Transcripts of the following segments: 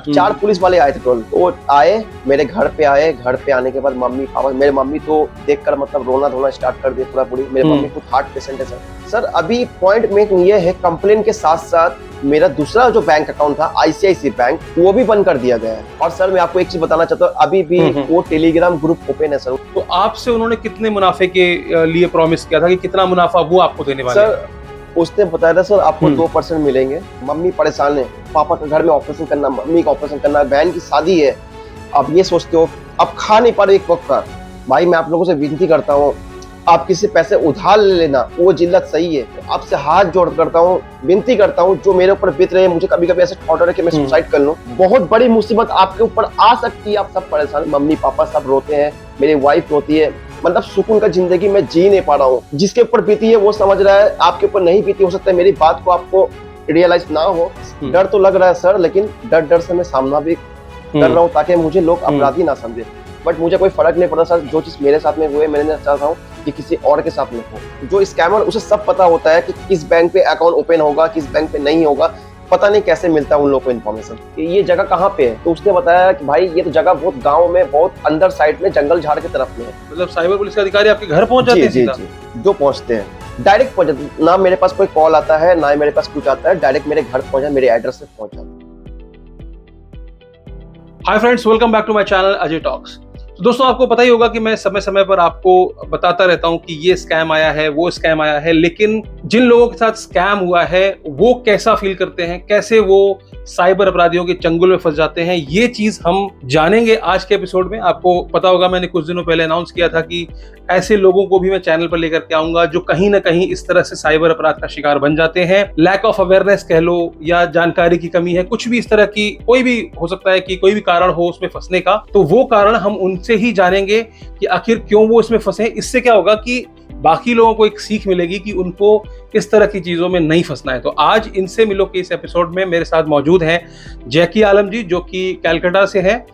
4 police वाले आए थे टोल। वो आए, मेरे घर पे आए। घर पे आने के बाद मम्मी पापा, मेरे मम्मी तो देखकर मतलब रोना धोना स्टार्ट कर दिए पूरा पूरी। मेरे मम्मी खुद हार्ट पेशेंट है सर। अभी पॉइंट में ये है, कंप्लेन के साथ साथ मेरा दूसरा जो बैंक अकाउंट था आईसीआईसी बैंक, वो भी बंद कर दिया गया है। और सर मैं आपको एक चीज बताना चाहता हूँ, अभी भी वो टेलीग्राम ग्रुप ओपन है सर। तो आपसे उन्होंने कितने मुनाफे के लिए प्रॉमिस किया था कि कितना मुनाफा वो आपको देने वाले हैं? सर उसने बताया था सर आपको 2% मिलेंगे। मम्मी परेशान है, पापा का घर में ऑपरेशन करना, मम्मी का ऑपरेशन करना, बहन की शादी है। अब ये सोचते हो, अब खा नहीं पा रहे एक वक्त का। भाई मैं आप लोगों से विनती करता हूँ, आप किसी पैसे उधार ले लेना, वो जिल्लत सही है। आपसे हाथ जोड़ करता हूँ, विनती करता हूँ, जो मेरे ऊपर बीत रहे हैं, मुझे कभी कभी ऐसे थॉट है कि मैं सुसाइड कर लूं। बहुत बड़ी मुसीबत आपके ऊपर आ सकती है। आप सब परेशान, मम्मी पापा सब रोते हैं, मेरी वाइफ रोती है। मतलब सुकून का जिंदगी मैं जी नहीं पा रहा हूँ। जिसके ऊपर बीती है वो समझ रहा है, आपके ऊपर नहीं बीती। हो सकता है मेरी बात को आपको रियलाइज ना हो। डर तो लग रहा है सर, लेकिन डर से मैं सामना भी कर रहा हूँ ताकि मुझे लोग अपराधी ना समझे। बट मुझे कोई फर्क नहीं पड़ता सर, जो चीज मेरे साथ में हुए मैंने चाहता हूँ कि किसी और के साथ में हो। जो स्कैमर, उसे सब पता होता है कि किस बैंक पे अकाउंट ओपन होगा, किस बैंक पे नहीं होगा। पता नहीं कैसे मिलता है उन लोगों को इन्फॉर्मेशन कि ये जगह कहाँ पे है। तो उसने बताया कि भाई ये तो जगह बहुत गांव में, बहुत अंदर साइड में, जंगल झाड़ की तरफ में है। मतलब साइबर पुलिस के अधिकारी आपके घर पहुंच जाते हैं? जी, जो पहुंचते हैं डायरेक्ट पहुंच जाते, ना मेरे पास कोई कॉल आता है ना मेरे पास कुछ आता है, डायरेक्ट मेरे घर पहुंचा, मेरे एड्रेस पे पहुंच जाता है। Hi friends, welcome back to my channel Ajay talks. तो दोस्तों आपको पता ही होगा कि मैं समय समय पर आपको बताता रहता हूं कि ये स्कैम आया है, वो स्कैम आया है, लेकिन जिन लोगों के साथ स्कैम हुआ है वो कैसा फील करते हैं, कैसे वो साइबर अपराधियों के चंगुल में फंस जाते हैं, ये चीज हम जानेंगे आज के एपिसोड में। आपको पता होगा मैंने कुछ दिनों पहले अनाउंस किया था कि ऐसे लोगों को भी मैं चैनल पर लेकर के आऊंगा जो कहीं ना कहीं इस तरह से साइबर अपराध का शिकार बन जाते हैं। लैक ऑफ अवेयरनेस कह लो या जानकारी की कमी है, कुछ भी इस तरह की कोई भी हो सकता है कि कोई भी कारण हो उसमें फंसने का, तो वो कारण हम उनसे ही जानेंगे कि आखिर क्यों वो इसमें फंसे। इससे क्या होगा कि बाकी लोगों को एक सीख मिलेगी कि उनको इस तरह की चीजों में नहीं फंसना है। तो आज इनसे मिलो के इस एपिसोड में मेरे साथ मौजूद हैं जैकी आलम जी, जो कि कलकत्ता से हैं।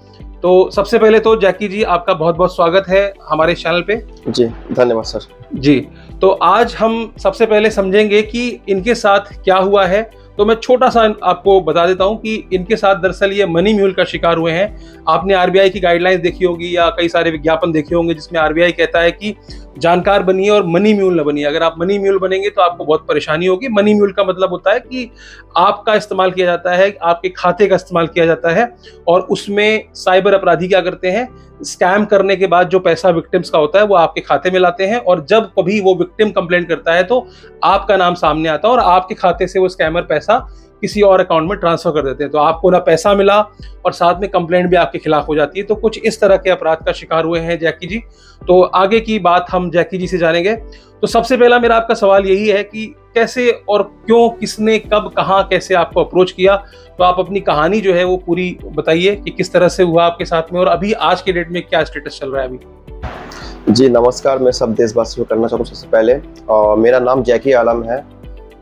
तो सबसे पहले तो जैकी जी आपका बहुत बहुत स्वागत है हमारे चैनल पे। जी धन्यवाद सर। जी, तो आज हम सबसे पहले समझेंगे कि इनके साथ क्या हुआ है। तो मैं छोटा सा आपको बता देता हूं कि इनके साथ दरअसल ये मनी म्यूल का शिकार हुए हैं। आपने आरबीआई की गाइडलाइंस देखी होगी या कई सारे विज्ञापन देखे होंगे जिसमें आरबीआई कहता है कि जानकार बनिए और मनी म्यूल न बनिए। अगर आप मनी म्यूल बनेंगे तो आपको बहुत परेशानी होगी। मनी म्यूल का मतलब होता है कि आपका इस्तेमाल किया जाता है, आपके खाते का इस्तेमाल किया जाता है, और उसमें साइबर अपराधी क्या करते हैं, स्कैम करने के बाद जो पैसा विक्टिम्स का होता है वो आपके खाते में लाते हैं, और जब कभी वो विक्टिम कंप्लेंट करता है तो आपका नाम सामने आता है और आपके खाते से वो स्कैमर पैसा किसी और अकाउंट में ट्रांसफर कर देते हैं। तो आपको ना पैसा मिला और साथ में कंप्लेंट भी आपके खिलाफ हो जाती है। तो कुछ इस तरह के अपराध का शिकार हुए हैं जैकी जी। तो आगे की बात हम जैकी जी से जानेंगे। तो सबसे पहला मेरा आपका सवाल यही है कि कैसे और क्यों, किसने, कब, कहां, कैसे आपको अप्रोच किया। तो आप अपनी कहानी जो है वो पूरी बताइए कि किस तरह से हुआ आपके साथ में, और अभी आज के डेट में क्या स्टेटस चल रहा है अभी। जी नमस्कार, मैं सब देशवासियों को करना चाहता हूँ सबसे पहले। और मेरा नाम जैकी आलम है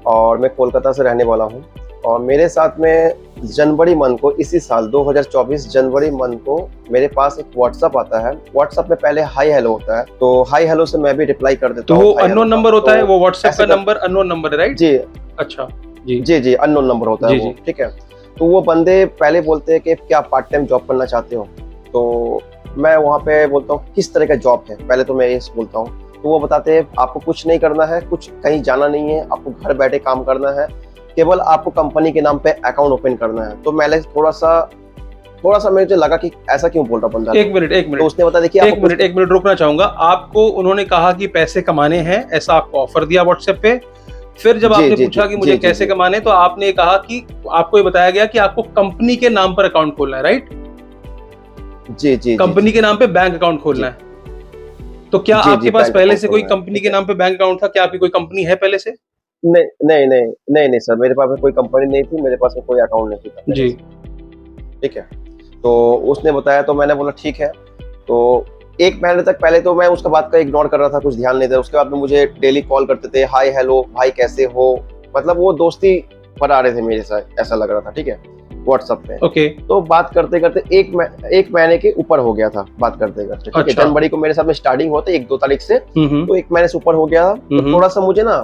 और मैं कोलकाता से रहने वाला हूँ। और मेरे साथ में जनवरी मंथ को, इसी साल 2024 जनवरी मंथ को मेरे पास एक व्हाट्सएप आता है। व्हाट्सएप में पहले हाई हेलो होता है, तो हाई हेलो से मैं भी रिप्लाई कर देता हूँ। तो वो अननोन नंबर होता है, वो व्हाट्सएप का नंबर अननोन नंबर है, राइट? जी अच्छा जी जी अननोन नंबर होता है वो, ठीक है। तो वो बंदे पहले बोलते हैं कि क्या पार्ट टाइम जॉब करना चाहते हो। तो मैं वहाँ पे बोलता हूँ किस तरह का जॉब है, पहले तो मैं ये बोलता हूँ। तो वो बताते हैं आपको कुछ नहीं करना है, कुछ कहीं जाना नहीं है, आपको घर बैठे काम करना है, केवल आपको कंपनी के नाम पे अकाउंट ओपन करना है। तो मैंने थोड़ा सा मुझे लगा कि ऐसा क्यों बोल रहा बंदा। एक मिनट तो उसने बता देखिए एक मिनट रुकना चाहूंगा। आपको उन्होंने कहा कि पैसे कमाने हैं, ऐसा आपको ऑफर दिया व्हाट्सएप पे। फिर जब आपने पूछा कि मुझे कैसे कमाने, तो आपने कहा कि आपको ये बताया गया कि आपको कंपनी के नाम पर अकाउंट खोलना है, राइट? जी कंपनी के नाम पे बैंक अकाउंट खोलना है। तो क्या आपके पास पहले से कोई कंपनी के नाम पे बैंक अकाउंट था? क्या आपकी कोई कंपनी है पहले से? नहीं सर, मेरे पास कोई कंपनी नहीं थी, मेरे पास कोई अकाउंट नहीं था जी, ठीक है। तो उसने बताया, तो मैंने बोला ठीक है। तो एक महीने तक पहले तो मैं उसका बात का इग्नोर कर रहा था, कुछ ध्यान नहीं था। उसके बाद में मुझे डेली कॉल करते थे, हाय हेलो भाई कैसे हो, मतलब वो दोस्ती बना रहे थे मेरे साथ, ऐसा लग रहा था, ठीक है, व्हाट्सएप पे। ओके। तो बात करते करते एक महीने के ऊपर हो गया था बात करते करते, ठीक है। जनवरी को मेरे साथ में स्टार्टिंग होता 1-2 तारीख से, तो एक महीने से ऊपर हो गया। तो थोड़ा सा मुझे ना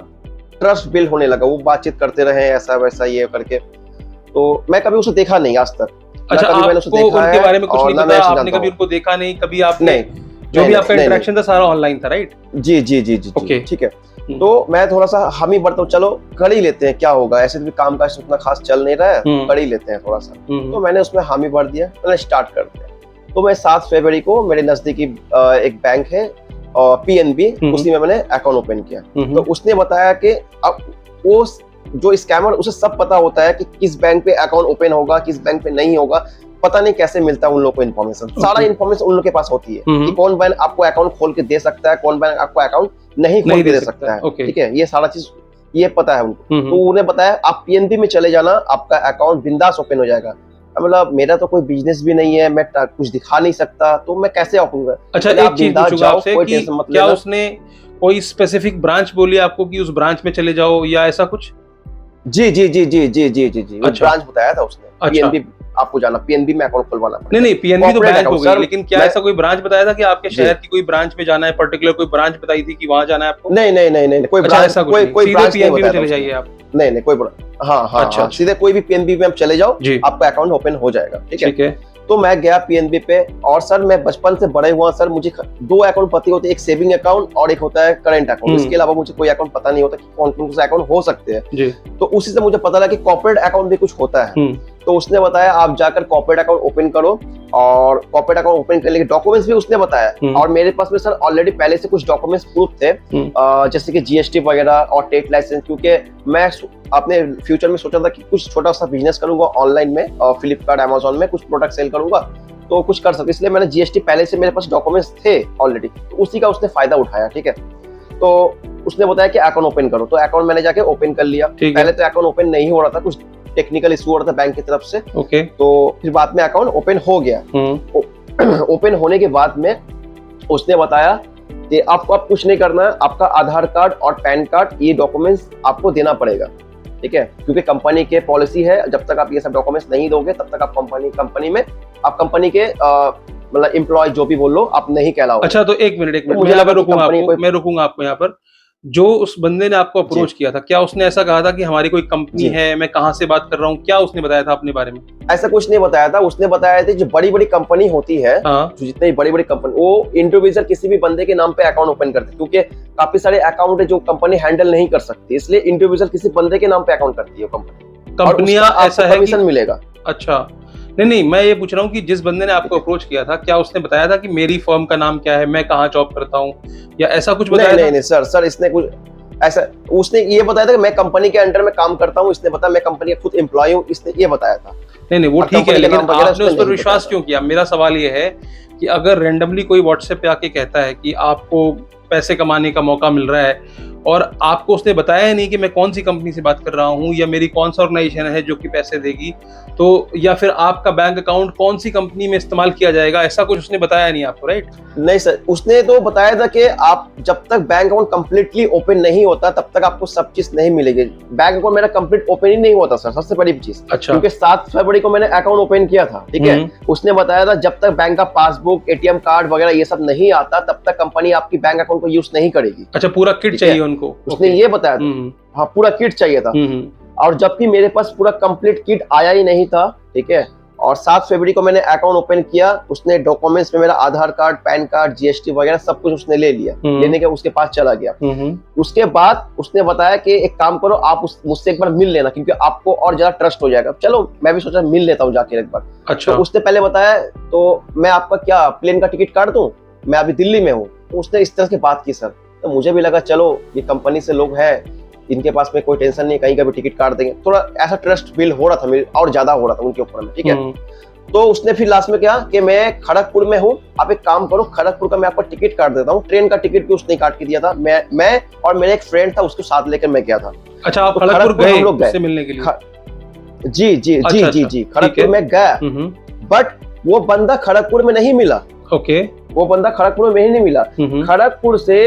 ट्रस्ट बिल्ड होने लगा, वो बातचीत करते रहे ऐसा वैसा ये करके। तो मैं कभी उसे देखा नहीं आज तक, अच्छा, कभी मैंने उसको आपको देखा उनके है बारे में कुछ और नहीं ना पता, मैं उसे आपने जानता कभी हूँ। उनको देखा नहीं, कभी आपने नहीं जो भी आपका नहीं, इंटरेक्शन था सारा ऑनलाइन था, राइट? जी जी जी जी ओके। जी, ठीक है। तो मैं थोड़ा सा हम ही बढ़ता हूँ, चलो कर ही लेते हैं, क्या होगा, ऐसे भी काम काज उतना खास चल नहीं रहा है, कर ही लेते हैं थोड़ा सा। तो मैंने उसमें हामी भर दिया, मैंने स्टार्ट कर दिया। तो मैं 7 फरवरी को मेरे नजदीकी एक बैंक है PNB, उसी में मैंने अकाउंट ओपन किया। तो उसने बताया कि अब वो जो स्कैमर, उसे सब पता होता है कि किस बैंक पे अकाउंट ओपन होगा, किस बैंक पे नहीं होगा। पता नहीं कैसे मिलता है उन लोगों को इन्फॉर्मेशन, सारा इन्फॉर्मेशन उन लोगों के पास होती है कि कौन बैंक आपको अकाउंट खोल के दे सकता है, कौन बैंक आपको अकाउंट नहीं खोल के दे सकता है, ठीक है, ये सारा चीज ये पता है उनको। तो उन्हें बताया आप PNB में चले जाना, आपका अकाउंट बिंदास ओपन हो जाएगा। मतलब मेरा तो कोई बिजनेस भी नहीं है, मैं कुछ दिखा नहीं सकता, तो मैं कैसे ओपन करूं? अच्छा, एक चीज पूछूंगा आपसे कि क्या उसने कोई स्पेसिफिक ब्रांच बोली आपको कि उस ब्रांच में चले जाओ या ऐसा कुछ? जी जी जी जी जी जी जी जी, अच्छा, ब्रांच बताया था उसने। अच्छा, PNB आपको जाना, PNB में अकाउंट खुलवाना पड़ेगा। नहीं PNB तो बैंक हो गई, लेकिन क्या मैं ऐसा कोई ब्रांच बताया था कि आपके शहर की कोई ब्रांच में जाना है, पर्टिकुलर कोई ब्रांच बताई थी कि वहां जाना है आपको? नहीं नहीं नहीं नहीं, कोई अच्छा, ब्रांच, ऐसा कुछ कोई नहीं, कोई सीधे ब्रांच नहीं PNB में बताया चले था जाइए आप। नहीं नहीं, कोई हाँ हाँ अच्छा, हाँ, सीधे कोई भी PNB में आप चले जाओ, जी, आपका अकाउंट ओपन हो जाएगा, ठीक है। ठीक है। तो मैं गया PNB पे, और सर मैं बचपन से बड़े हुआ सर, मुझे 2 अकाउंट पता होते हैं, एक सेविंग अकाउंट और एक होता है करंट अकाउंट। इसके अलावा मुझे कोई अकाउंट पता नहीं होता कि कौन कौन से अकाउंट हो सकते हैं जी। तो उसी से मुझे पता लगा कि कॉर्पोरेट अकाउंट भी कुछ होता है। तो उसने बताया आप जाकर कॉर्पोरेट अकाउंट ओपन करो, और कॉर्पोरेट अकाउंट ओपन करने के डॉक्यूमेंट्स भी उसने बताया। और मेरे पास में सर ऑलरेडी पहले से कुछ डॉक्यूमेंट्स प्रूफ थे, जैसे कि GST वगैरह और ट्रेड लाइसेंस, क्योंकि मैं अपने फ्यूचर में सोचा था कि कुछ छोटा सा बिजनेस करूंगा ऑनलाइन में, फ्लिपकार्ट अमेजोन में कुछ प्रोडक्ट सेल करूंगा तो कुछ कर सकते, इसलिए मैंने GST पहले से मेरे पास डॉक्यूमेंट्स थे ऑलरेडी, तो उसी का उसने फायदा उठाया, ठीक है। तो उसने बताया कि अकाउंट ओपन करो, तो अकाउंट मैंने जाके ओपन कर लिया। पहले तो अकाउंट ओपन नहीं हो रहा था, कुछ टेक्निकल इशू हो रहा था बैंक की तरफ से। ओके। तो फिर बाद में अकाउंट ओपन हो गया। ओपन होने के बाद में उसने बताया कि आपको अब कुछ नहीं करना है, आपका आधार कार्ड और पैन कार्ड ये डॉक्यूमेंट्स आपको देना पड़ेगा, ठीक है, क्योंकि कंपनी के पॉलिसी है जब तक आप ये सब डॉक्यूमेंट्स नहीं दोगे तब तक आप कंपनी में आप कंपनी के मतलब एम्प्लॉय जो भी बोल लो, आप नहीं कहलाओगे। अच्छा, तो एक मिनट तो मुझे लगा मैं रुकूंगा आपको यहाँ पर। जो उस बंदे ने आपको अप्रोच किया था, क्या उसने ऐसा कहा था कि हमारी कोई कंपनी है, मैं कहाँ से बात कर रहा हूँ, क्या उसने बताया था अपने बारे में? ऐसा कुछ नहीं बताया था, उसने बताया था जो बड़ी बड़ी कंपनी होती है, जो जितनी बड़ी बड़ी कंपनी, वो इंडिविजुअल किसी भी बंदे के नाम पे अकाउंट ओपन करते, क्योंकि काफी सारे अकाउंट है जो कंपनी हैंडल नहीं कर सकती, इसलिए इंडिविजुअल किसी बंदे के नाम पे अकाउंट करती है कंपनियां। ऐसा है कि मिलेगा। अच्छा, नहीं, मैं ये पूछ रहा हूँ कि जिस बंदे ने आपको अप्रोच किया था, क्या उसने बताया था कि मेरी फर्म का नाम क्या है, मैं कहाँ जॉब करता हूँ, या ऐसा कुछ बताया? नहीं सर इसने कुछ ऐसा, उसने ये बताया था कि मैं कंपनी के अंडर में काम करता हूँ, इसने बताया मैं कंपनी का खुद एम्प्लॉय हूँ, इसने ये बताया था। नहीं वो ठीक है, लेकिन आपने उस पर विश्वास क्यों किया? मेरा सवाल ये है कि अगर रेंडमली कोई व्हाट्सएप पे आके कहता है कि आपको पैसे कमाने का मौका मिल रहा है, और आपको उसने बताया नहीं कि मैं कौन सी कंपनी से बात कर रहा हूँ या मेरी कौन सा ऑर्गेनाइजेशन है जो कि पैसे देगी, तो या फिर आपका बैंक अकाउंट कौन सी कंपनी में इस्तेमाल किया जाएगा, ऐसा कुछ उसने बताया नहीं आपको, राइट? नहीं सर, उसने तो बताया था कि आप जब तक बैंक अकाउंट कंप्लीटली ओपन नहीं होता तब तक आपको सब चीज नहीं मिलेगी। बैंक अकाउंट मेरा कंप्लीट ओपन ही नहीं होता सर, सबसे बड़ी चीज। अच्छा। क्योंकि 7 फरवरी को मैंने अकाउंट ओपन किया था, ठीक है। उसने बताया था जब तक बैंक का पासबुक, ATM कार्ड वगैरह ये सब नहीं आता तब तक कंपनी आपकी बैंक अकाउंट को यूज नहीं करेगी। अच्छा, पूरा किट चाहिए उनको? उसने ये बताया था, हाँ पूरा किट चाहिए था। और जबकि मेरे पास पूरा कंप्लीट किट आया ही नहीं था, ठीक है। और 7 फरवरी को मैंने अकाउंट ओपन किया, उसने डॉक्यूमेंट्स में मेरा आधार कार्ड, पैन कार्ड, GST वगैरह सब कुछ उसने ले लिया। लेने के उसके पास चला गया। उसके बाद उसने बताया कि एक काम करो, आप मुझसे एक बार मिल लेना, क्योंकि आपको और ज्यादा ट्रस्ट हो जाएगा। चलो मैं भी सोचा मिल लेता हूँ जाके एक बार। अच्छा। तो उसने पहले बताया तो मैं आपका क्या प्लेन का टिकट काट दूं, मैं अभी दिल्ली में हूँ। तो उसने इस तरह की बात की सर, तो मुझे भी लगा चलो ये कंपनी से लोग हैं, इनके पास में कोई टेंशन नहीं, कहीं का भी टिकट काट देंगे। थोड़ा ऐसा ट्रस्ट फील हो रहा था मेरे, और ज्यादा हो रहा था उनके ऊपर में, ठीक है। तो उसने फिर लास्ट में क्या कि मैं खड़गपुर में हूँ, आप एक काम करो, खड़गपुर का मैं आपको टिकट काट देता हूँ। ट्रेन का टिकट भी उसने काट के दिया था। मैं और मेरा एक फ्रेंड था, उसको साथ लेकर मैं गया था। अच्छा, आप खड़गपुर गए हम लोग उससे मिलने के लिए? जी खड़गपुर में गया, बट वो बंदा खड़गपुर में नहीं मिला। ओके। वो बंदा खड़गपुर में नहीं मिला। खड़गपुर से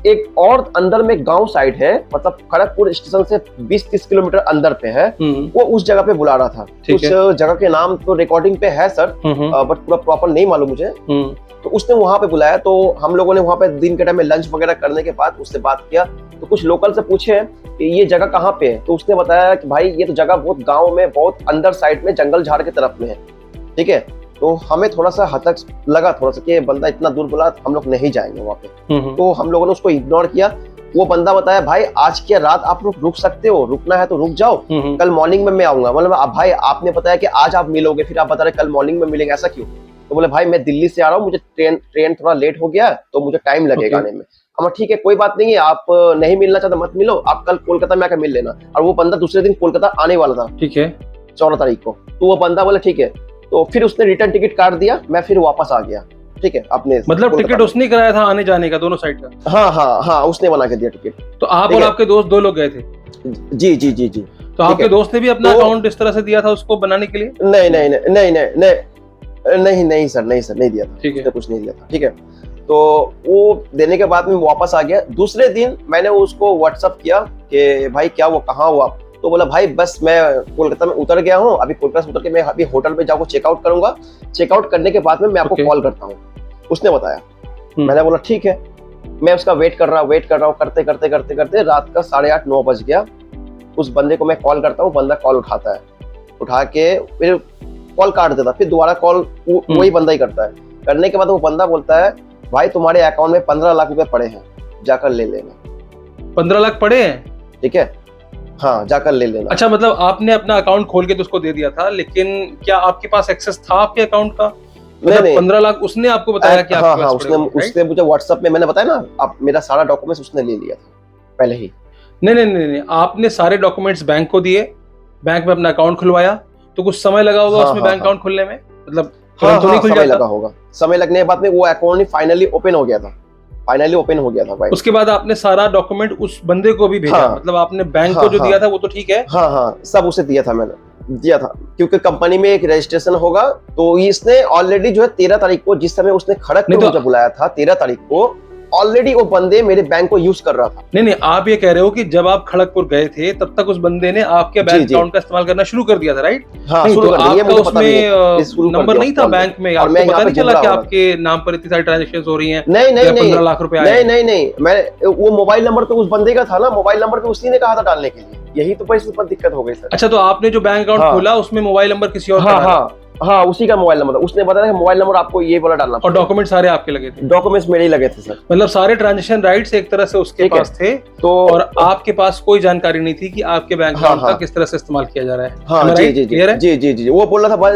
एक और अंदर में गांव साइड है, मतलब खड़गपुर स्टेशन से 20-30 किलोमीटर अंदर पे है। वो उस जगह पे बुला रहा था। उस जगह के नाम तो रिकॉर्डिंग पे है सर, बट पूरा प्रॉपर नहीं मालूम मुझे। तो उसने वहां पे बुलाया, तो हम लोगों ने वहां पे दिन के टाइम में लंच वगैरह करने के बाद उससे बात किया। तो कुछ लोकल से पूछे कि ये जगह कहाँ पे है, तो उसने बताया कि भाई ये तो जगह बहुत गाँव में, बहुत अंदर साइड में, जंगल झाड़ की तरफ में है। ठीक है। तो हमें थोड़ा सा हतक लगा थोड़ा सा कि बंदा इतना दूर बोला, हम लोग नहीं जाएंगे वहाँ पे। तो हम लोगों ने उसको इग्नोर किया। वो बंदा बताया भाई आज की रात आप लोग रुक सकते हो, रुकना है तो रुक जाओ, कल मॉर्निंग में मैं आऊंगा। मतलब अब भाई आपने बताया कि आज आप मिलोगे, फिर आप बता रहे कल मॉर्निंग में मिलेंगे, ऐसा क्यों? तो बोले भाई मैं दिल्ली से आ रहा हूँ, मुझे ट्रेन थोड़ा लेट हो गया तो मुझे टाइम लगेगा आने में। हम ठीक है कोई बात नहीं है, आप नहीं मिलना चाहते मत मिलो, आप कल कोलकाता में आकर मिल लेना। और वो बंदा दूसरे दिन कोलकाता आने वाला था, ठीक है, 14 तारीख को। तो वो बंदा बोले ठीक है, तो फिर उसने रिटर्न टिकट काट दिया, मैं फिर वापस आ गया। ठीक है, अपने मतलब टिकट उसने कराया था आने जाने का, दोनों साइड का? हाँ, उसने बना के दिया टिकट। तो आप और आपके दोस्त 2 लोग गए थे? जी जी जी जी। तो आपके दोस्त ने भी अपना अकाउंट इस तरह से दिया था उसको बनाने के लिए? नहीं सर, नहीं दिया था। ठीक है, कुछ नहीं दिया था। ठीक है, तो वो देने के बाद में वापस आ गया। दूसरे दिन मैंने उसको व्हाट्सअप किया कि भाई क्या वो कहाँ हो आप? तो बोला भाई बस मैं कोलकाता में उतर गया हूँ, अभी कोलकाता से उतर के मैं अभी होटल में जाकर चेकआउट करूंगा, चेकआउट करने के बाद में मैं आपको कॉल करता हूँ, उसने बताया। मैंने बोला ठीक है। मैं उसका वेट कर रहा हूँ, करते रात का 8:30-9 बज गया। उस बंदे को मैं कॉल करता हूँ, बंदा कॉल उठाता है, उठा के फिर कॉल काट देता, फिर दोबारा कॉल वही बंदा ही करता है। करने के बाद वो बंदा बोलता है भाई तुम्हारे अकाउंट में 15 लाख रुपए पड़े हैं, जाकर ले लेना। 15 लाख पड़े हैं? ठीक है, हाँ जाकर ले लेना। अच्छा, मतलब आपने अपना अकाउंट खोल के तो उसको दे दिया था, लेकिन क्या आपके पास एक्सेस था आपके अकाउंट का? नहीं, 15 लाख उसने आपको बताया कि आपके पास पड़े हैं? उसने मुझे व्हाट्सएप में, मैंने बताया ना, अब मेरा सारा डॉक्यूमेंट्स उसने ले लिया था पहले ही। नहीं, आपने सारे डॉक्यूमेंट्स बैंक को दिए, बैंक में अपना अकाउंट खुलवाया, तो कुछ समय लगा होगा उसमें बैंक अकाउंट खुलने में? मतलब समय लगा होगा। समय लगने के बाद में वो अकाउंट फाइनली ओपन हो गया था भाई। उसके बाद आपने सारा डॉक्यूमेंट उस बंदे को भी भेजा? मतलब आपने बैंक को जो दिया था वो तो ठीक है, हाँ सब उसे दिया था, मैंने दिया था, क्योंकि कंपनी में एक रजिस्ट्रेशन होगा। तो इसने ऑलरेडी जो है 13 तारीख को, जिस समय उसने खड़गपुर मुझे बुलाया था 13 तारीख को, ऑलरेडी वो बंदे मेरे बैंक को यूज कर रहा था। नहीं, आप ये कह रहे हो कि जब आप खड़गपुर गए थे तब तक उस बंदे ने आपके बैंक अकाउंट का इस्तेमाल करना शुरू कर दिया था, राइट? हाँ, शुरू कर दिया। आपका उसमें नंबर नहीं था बैंक में, आपको पता नहीं चला कि आपके नाम पर इतनी सारी ट्रांजैक्शंस हो रही हैं? नहीं 15 लाख रुपए आए? नहीं, मैं वो मोबाइल नंबर तो उस बंदे का था ना, मोबाइल नंबर तो उसी ने कहा था डालने के लिए, यही तो पैसे पर दिक्कत हो गई सर। अच्छा, तो आपने जो बैंक अकाउंट खोला उसमें मोबाइल नंबर किसी और का? हाँ, उसी का मोबाइल नंबर। उसने बताया कि मोबाइल नंबर आपको ये वाला डालना। और डॉक्यूमेंट सारे आपके लगे थे? डॉक्यूमेंट्स मेरे ही लगे थे सर। मतलब सारे ट्रांजैक्शन राइट्स एक तरह से उसके पास थे, तो और आपके पास कोई जानकारी नहीं थी कि आपके बैंक अकाउंट का किस तरह से इस्तेमाल किया जा रहा है? हाँ, जी। वो बोल रहा था भाई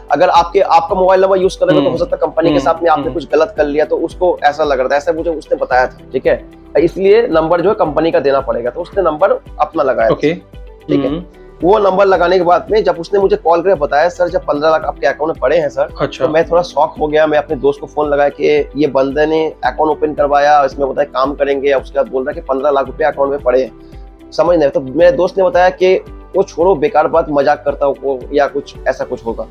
अगर आपका मोबाइल नंबर यूज करेंगे तो हो सकता है कंपनी के साथ में आपने कुछ गलत कर लिया, तो उसको ऐसा लग रहा था, ऐसा मुझे उसने बताया था। ठीक है, इसलिए नंबर जो है कंपनी का देना पड़ेगा, तो उसने नंबर अपना लगाया। ठीक है, वो नंबर लगाने के बाद में जब उसने मुझे कॉल करके बताया सर जब 15 लाख आपके अकाउंट में पड़े हैं सर, अच्छा। तो मैं थोड़ा शॉक हो गया। मैं अपने दोस्त को फोन लगाया कि ये बंदे ने अकाउंट ओपन करवाया, इसमें बताया काम करेंगे, उसके बाद बोल रहा है कि 15 लाख रुपए अकाउंट में पड़े हैं। समझ नहीं। तो मेरे दोस्त ने बताया कि वो छोड़ो, बेकार बात, मजाक करता हो या कुछ ऐसा कुछ होगा।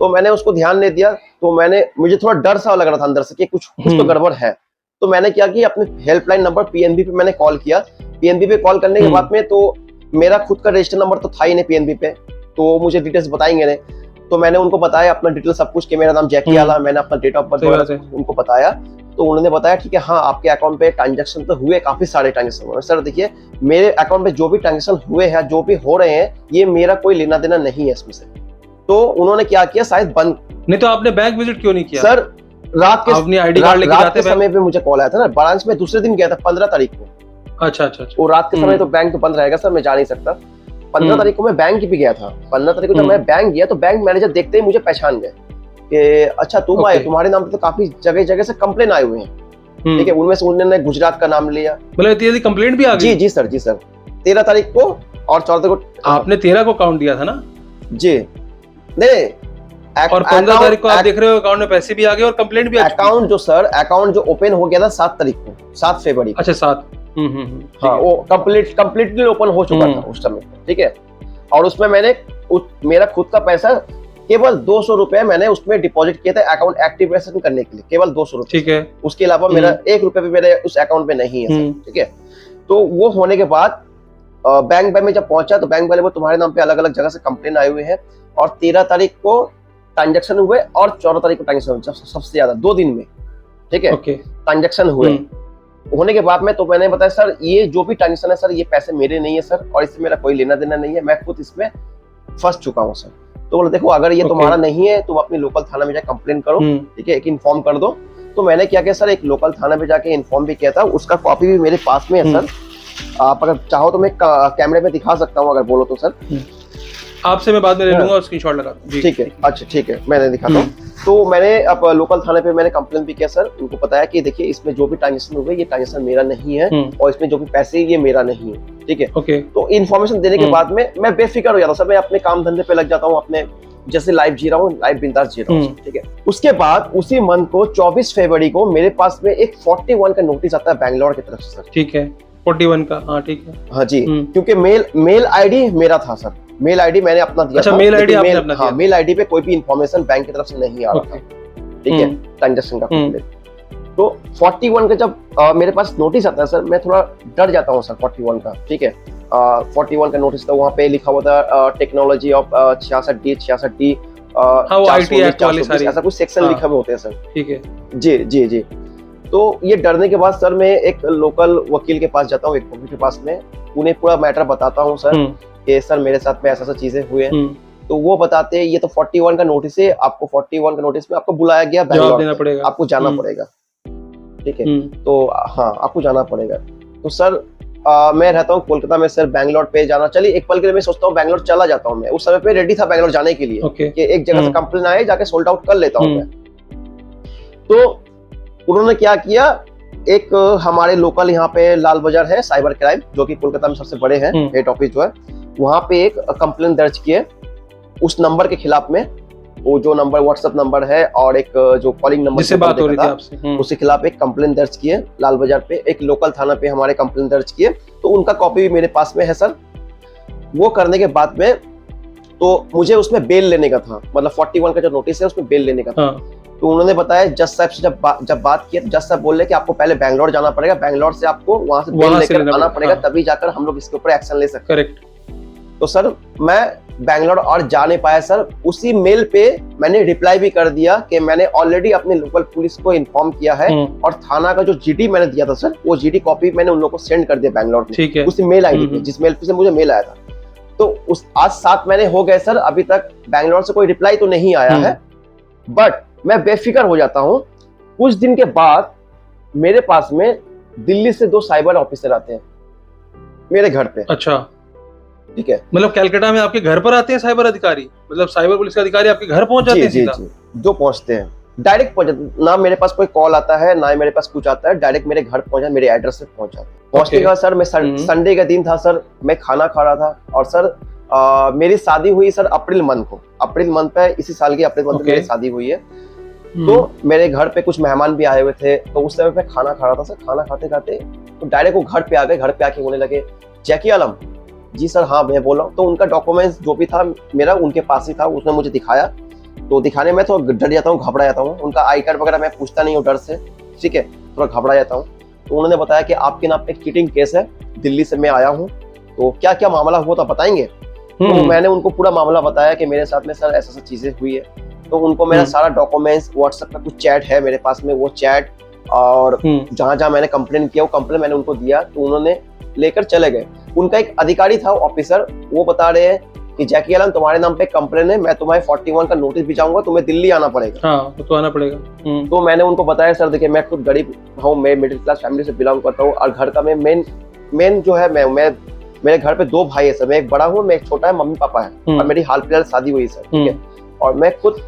तो मैंने उसको ध्यान नहीं दिया। तो मुझे थोड़ा डर सा लग रहा था अंदर से कि कुछ तो गड़बड़ है। तो मैंने क्या किया, अपने हेल्पलाइन नंबर पीएनबी पे मैंने कॉल किया। पीएनबी पे कॉल करने के बाद में तो मेरा खुद का रजिस्टर नंबर तो था ही नहीं पीएनबी पे, तो मुझे डिटेल्स बताएंगे नहीं। तो मैंने उनको बताया अपना डिटेल सब कुछ कि मेरा नाम जैकी आला, मैंने अपना डेट ऑफ बर्थ उनको बताया। तो उन्होंने बताया ठीक है, हाँ आपके अकाउंट पे ट्रांजैक्शन तो हुए, काफी सारे ट्रांजैक्शन हुए। सर देखिए, मेरे अकाउंट पे जो भी ट्रांजैक्शन हुए हैं, जो भी हो रहे हैं, ये मेरा कोई लेना देना नहीं है इसमें से। तो उन्होंने क्या किया, शायद बंद नहीं। तो आपने बैंक विजिट क्यों नहीं किया? सर रात के अपनी आईडी कार्ड लेके जाते समय पे मुझे कॉल आया था ना, ब्रांच में दूसरे दिन गया था 15 तारीख को। अच्छा। वो रात के समय तो बैंक तो बंद रहेगा सर, मैं जा नहीं सकता। 15 तारीख को मैं बैंक भी गया था। 15 तारीख को जब मैं बैंक गया तो बैंक मैनेजर देखते ही मुझे पहचान गए कि अच्छा तुम आए, तुम्हारे नाम पे तो काफी जगह से कंप्लेन आए हुए हैं। ठीक है, उनमें से उन्होंने गुजरात का नाम लिया। मतलब यदि कंप्लेंट भी आ गई? जी सर 13 तारीख को और 14 तारीख को। आपने 13 को अकाउंट दिया था ना? जी नहीं, और 15 तारीख को आप देख रहे हो अकाउंट में पैसे भी आ गए और कंप्लेंट भी आ गई। अकाउंट जो ओपन हो गया था 7 तारीख को, 7 फरवरी। अच्छा 7। हाँ, वो कंप्लीटली ओपन हो चुका था उस समय। ठीक है, और उसमें मैंने मेरा खुद का पैसा केवल 200 रुपए मैंने उसमें डिपॉजिट किया था अकाउंट एक्टिवेशन करने के लिए, केवल 200 रुपए। ठीक है, उसके अलावा मेरा 1 रुपए भी मेरे उस अकाउंट में नहीं है। ठीक है, तो वो होने के बाद बैंक में जब पहुंचा तो बैंक वाले वो तुम्हारे नाम पे अलग अलग जगह से कंप्लेन आए हुए हैं, और 13 तारीख को ट्रांजेक्शन हुए और 14 तारीख को ट्रांजेक्शन हुए, सबसे ज्यादा 2 दिन में। ठीक है, ट्रांजेक्शन हुए। होने के बाद में तो मैंने बताया सर ये जो भी ट्रांजेक्शन है सर, ये पैसे मेरे नहीं है सर, और इससे मेरा कोई लेना देना नहीं है, मैं खुद इसमें फंस चुका हूँ सर। तो बोला देखो अगर ये Okay. तुम्हारा नहीं है तुम अपनी लोकल थाना में जाके कंप्लेन करो, ठीक है, एक इन्फॉर्म कर दो। तो मैंने क्या किया सर, एक लोकल थाना में जाके इन्फॉर्म भी किया था, उसका कॉपी भी मेरे पास में है सर। आप अगर चाहो तो मैं कैमरे में दिखा सकता हूँ अगर बोलो तो सर। आपसे मैं बाद में ले लूंगा और स्क्रीनशॉट लगा दूं। जी ठीक है, अच्छा ठीक है, मैंने दिखाता हूँ। तो मैंने अब लोकल थाने पे मैंने कंप्लेन भी किया सर, उनको बताया कि देखिए इसमें जो भी ट्रांजेक्शन हुए ये ट्रांजेक्शन मेरा नहीं है और इसमें जो भी पैसे ये मेरा नहीं है, ठीक है। ओके। तो इन्फॉर्मेशन देने के बाद में मैं बेफिक्र हो जाता हूँ सर, मैं अपने काम धंधे पे लग जाता हूँ, अपने जैसे लाइफ जी रहा हूँ, लाइफ बिंदास जी रहा हूँ, ठीक है। उसके बाद उसी मंथ को 24 फरवरी को मेरे पास में एक 41 का नोटिस आता है बैंगलोर की तरफ से सर। ठीक है, 41 का, हाँ ठीक है। हाँ जी, क्योंकि मेल आईडी मेरा था सर, मेल आईडी मैंने अपना दिया। अच्छा, मेल आईडी आपने अपना दिया? हाँ, मेल आईडी पे कोई भी इन्फॉर्मेशन बैंक की तरफ से नहीं आ रहा था, ठीक है, ट्रांजेक्शन का कंप्लेंट। तो 41 का जब मेरे पास नोटिस आता है सर, मैं थोड़ा डर जाता हूँ सर 41 का, ठीक है। 41 का नोटिस था, वहाँ पे लिखा हुआ था टेक्नोलॉजी ऑफ 66D 66D ऐसा कुछ सेक्शन लिखा हुआ होते हैं सर, ठीक है। जी जी जी। तो ये डरने के बाद सर मैं एक लोकल वकील के पास जाता हूँ, एक वकील के पास में, उन्हें पूरा मैटर बताता हूँ सर कि सर मेरे साथ में ऐसा चीजें हुए हैं। तो वो बताते हैं ये तो 41 का नोटिस है, आपको 41 का नोटिस में आपको बुलाया गया बैंगलोर, आपको जाना पड़ेगा, ठीक है। तो हाँ, आपको जाना पड़ेगा। तो सर मैं रहता हूँ कोलकाता में सर, बैंगलोर पे जाना, चलिए एक पल के लिए मैं सोचता हूँ बैंगलोर चला जाता हूँ। मैं उस समय पे रेडी था बैंगलोर जाने के लिए कि एक जगह से कंप्लेन आए, जाके सोल्ड आउट कर लेता हूँ मैं। तो उन्होंने क्या किया, एक हमारे लोकल यहाँ पे लाल बाजार है साइबर क्राइम, जो कि कोलकाता में सबसे बड़े हैं, हेड ऑफिस जो है, वहां पे एक कंप्लेन दर्ज किए उस नंबर के खिलाफ में, वो जो नंबर व्हाट्सएप नंबर है और एक जो कॉलिंग नंबर जिससे बात हो रही थी आपसे, उसके खिलाफ एक कंप्लेन दर्ज किए लाल बाजार पे, एक लोकल थाना पे हमारे कंप्लेन दर्ज किए। तो उनका कॉपी भी मेरे पास में है सर। वो करने के बाद में तो मुझे उसमें बेल लेने का था, मतलब 41 का जो नोटिस है उसमें बेल लेने का था। तो उन्होंने बताया जज साहब से जब बात की, जज साहब बोल रहे कि आपको पहले बैंगलोर जाना पड़ेगा, बैंगलोर से आपको वहां से बेल लेकर आना पड़ेगा, तभी जाकर हम लोग इसके ऊपर एक्शन ले सकते हैं। तो सर मैं बैंगलोर और जा नहीं पाया सर। उसी मेल पे मैंने रिप्लाई भी कर दिया कि मैंने ऑलरेडी अपने लोकल पुलिस को इन्फॉर्म किया है और थाना का जो जीडी मैंने दिया था सर, वो जीडी कॉपी मैंने उन लोगों को सेंड कर दिया बैंगलोर में, उसी मेल आईडी पे जिस मेल पे से मुझे मेल आया था। तो उस आज 7 महीने हो गए सर, अभी तक बैंगलोर से कोई रिप्लाई तो नहीं आया है, बट मैं बेफिक्र हो जाता हूँ। कुछ दिन के बाद मेरे पास में दिल्ली से 2 साइबर ऑफिसर आते हैं मेरे घर पे। अच्छा, ठीक है, मतलब कलकत्ता में आपके घर पर आते हैं साइबर अधिकारी, मतलब साइबर पुलिस के अधिकारी आपके घर पहुंच जाते हैं सीधा? जी, जो पहुंचते हैं डायरेक्ट पहुंच, ना मेरे पास कोई कॉल आता है ना मेरे पास कुछ आता है, डायरेक्ट मेरे घर पहुंचा, मेरे एड्रेस पे पहुंच जाते हैं। पहुंचने के बाद सर मैं संडे का दिन था सर, मैं खाना खा रहा था और सर मेरी शादी हुई सर अप्रैल मंथ को, अप्रैल मंथ पे, इसी साल की अप्रैल मंथ में मेरी शादी हुई है। तो मेरे घर पे कुछ मेहमान भी आए हुए थे, तो उस समय पे खाना खा रहा था सर। खाना खाते खाते तो डायरेक्ट वो घर पे आ गए, घर पे आके बोलने लगे जैकी आलम जी। सर हाँ मैं बोल रहा हूँ। तो उनका डॉक्यूमेंट्स जो भी था मेरा उनके पास ही था, उसने मुझे दिखाया। तो दिखाने में तो डर जाता हूँ, घबरा जाता हूँ। उनका आई कार्ड वगैरह मैं पूछता नहीं हूँ डर से, ठीक है, थोड़ा घबरा जाता हूँ। तो उन्होंने बताया कि आपके नाम पे चीटिंग केस है, दिल्ली से मैं आया हूँ, तो क्या क्या मामला हुआ तो बताएंगे। तो मैंने उनको पूरा मामला बताया कि मेरे साथ में सर ऐसा चीजें हुई है। तो उनको मेरा सारा डॉक्यूमेंट्स, व्हाट्सएप का कुछ चैट है मेरे पास में, वो चैट और जहां जहां मैंने कंप्लेन किया वो कंप्लेन मैंने उनको दिया। तो उन्होंने लेकर चले गए। उनका एक अधिकारी था ऑफिसर, वो बता रहे हैं कि जैकी आलम तुम्हारे नाम पे कंप्लेन है, मैं तुम्हारे 41 का नोटिस भिजाऊंगा, तुम्हें दिल्ली आना पड़ेगा। हाँ, तो आना पड़ेगा। तो मैंने उनको बताया सर देखिए मैं खुद गरीब हूँ, मैं मिडिल क्लास फैमिली से बिलोंग करता हूँ और घर का मैं मेन जो है मैं मेरे घर पे 2 भाई है सर, मैं एक बड़ा हूँ, मैं एक छोटा है, मम्मी पापा है और मेरी हाल फिलहाल शादी हुई सर, ठीक है। और मैं खुद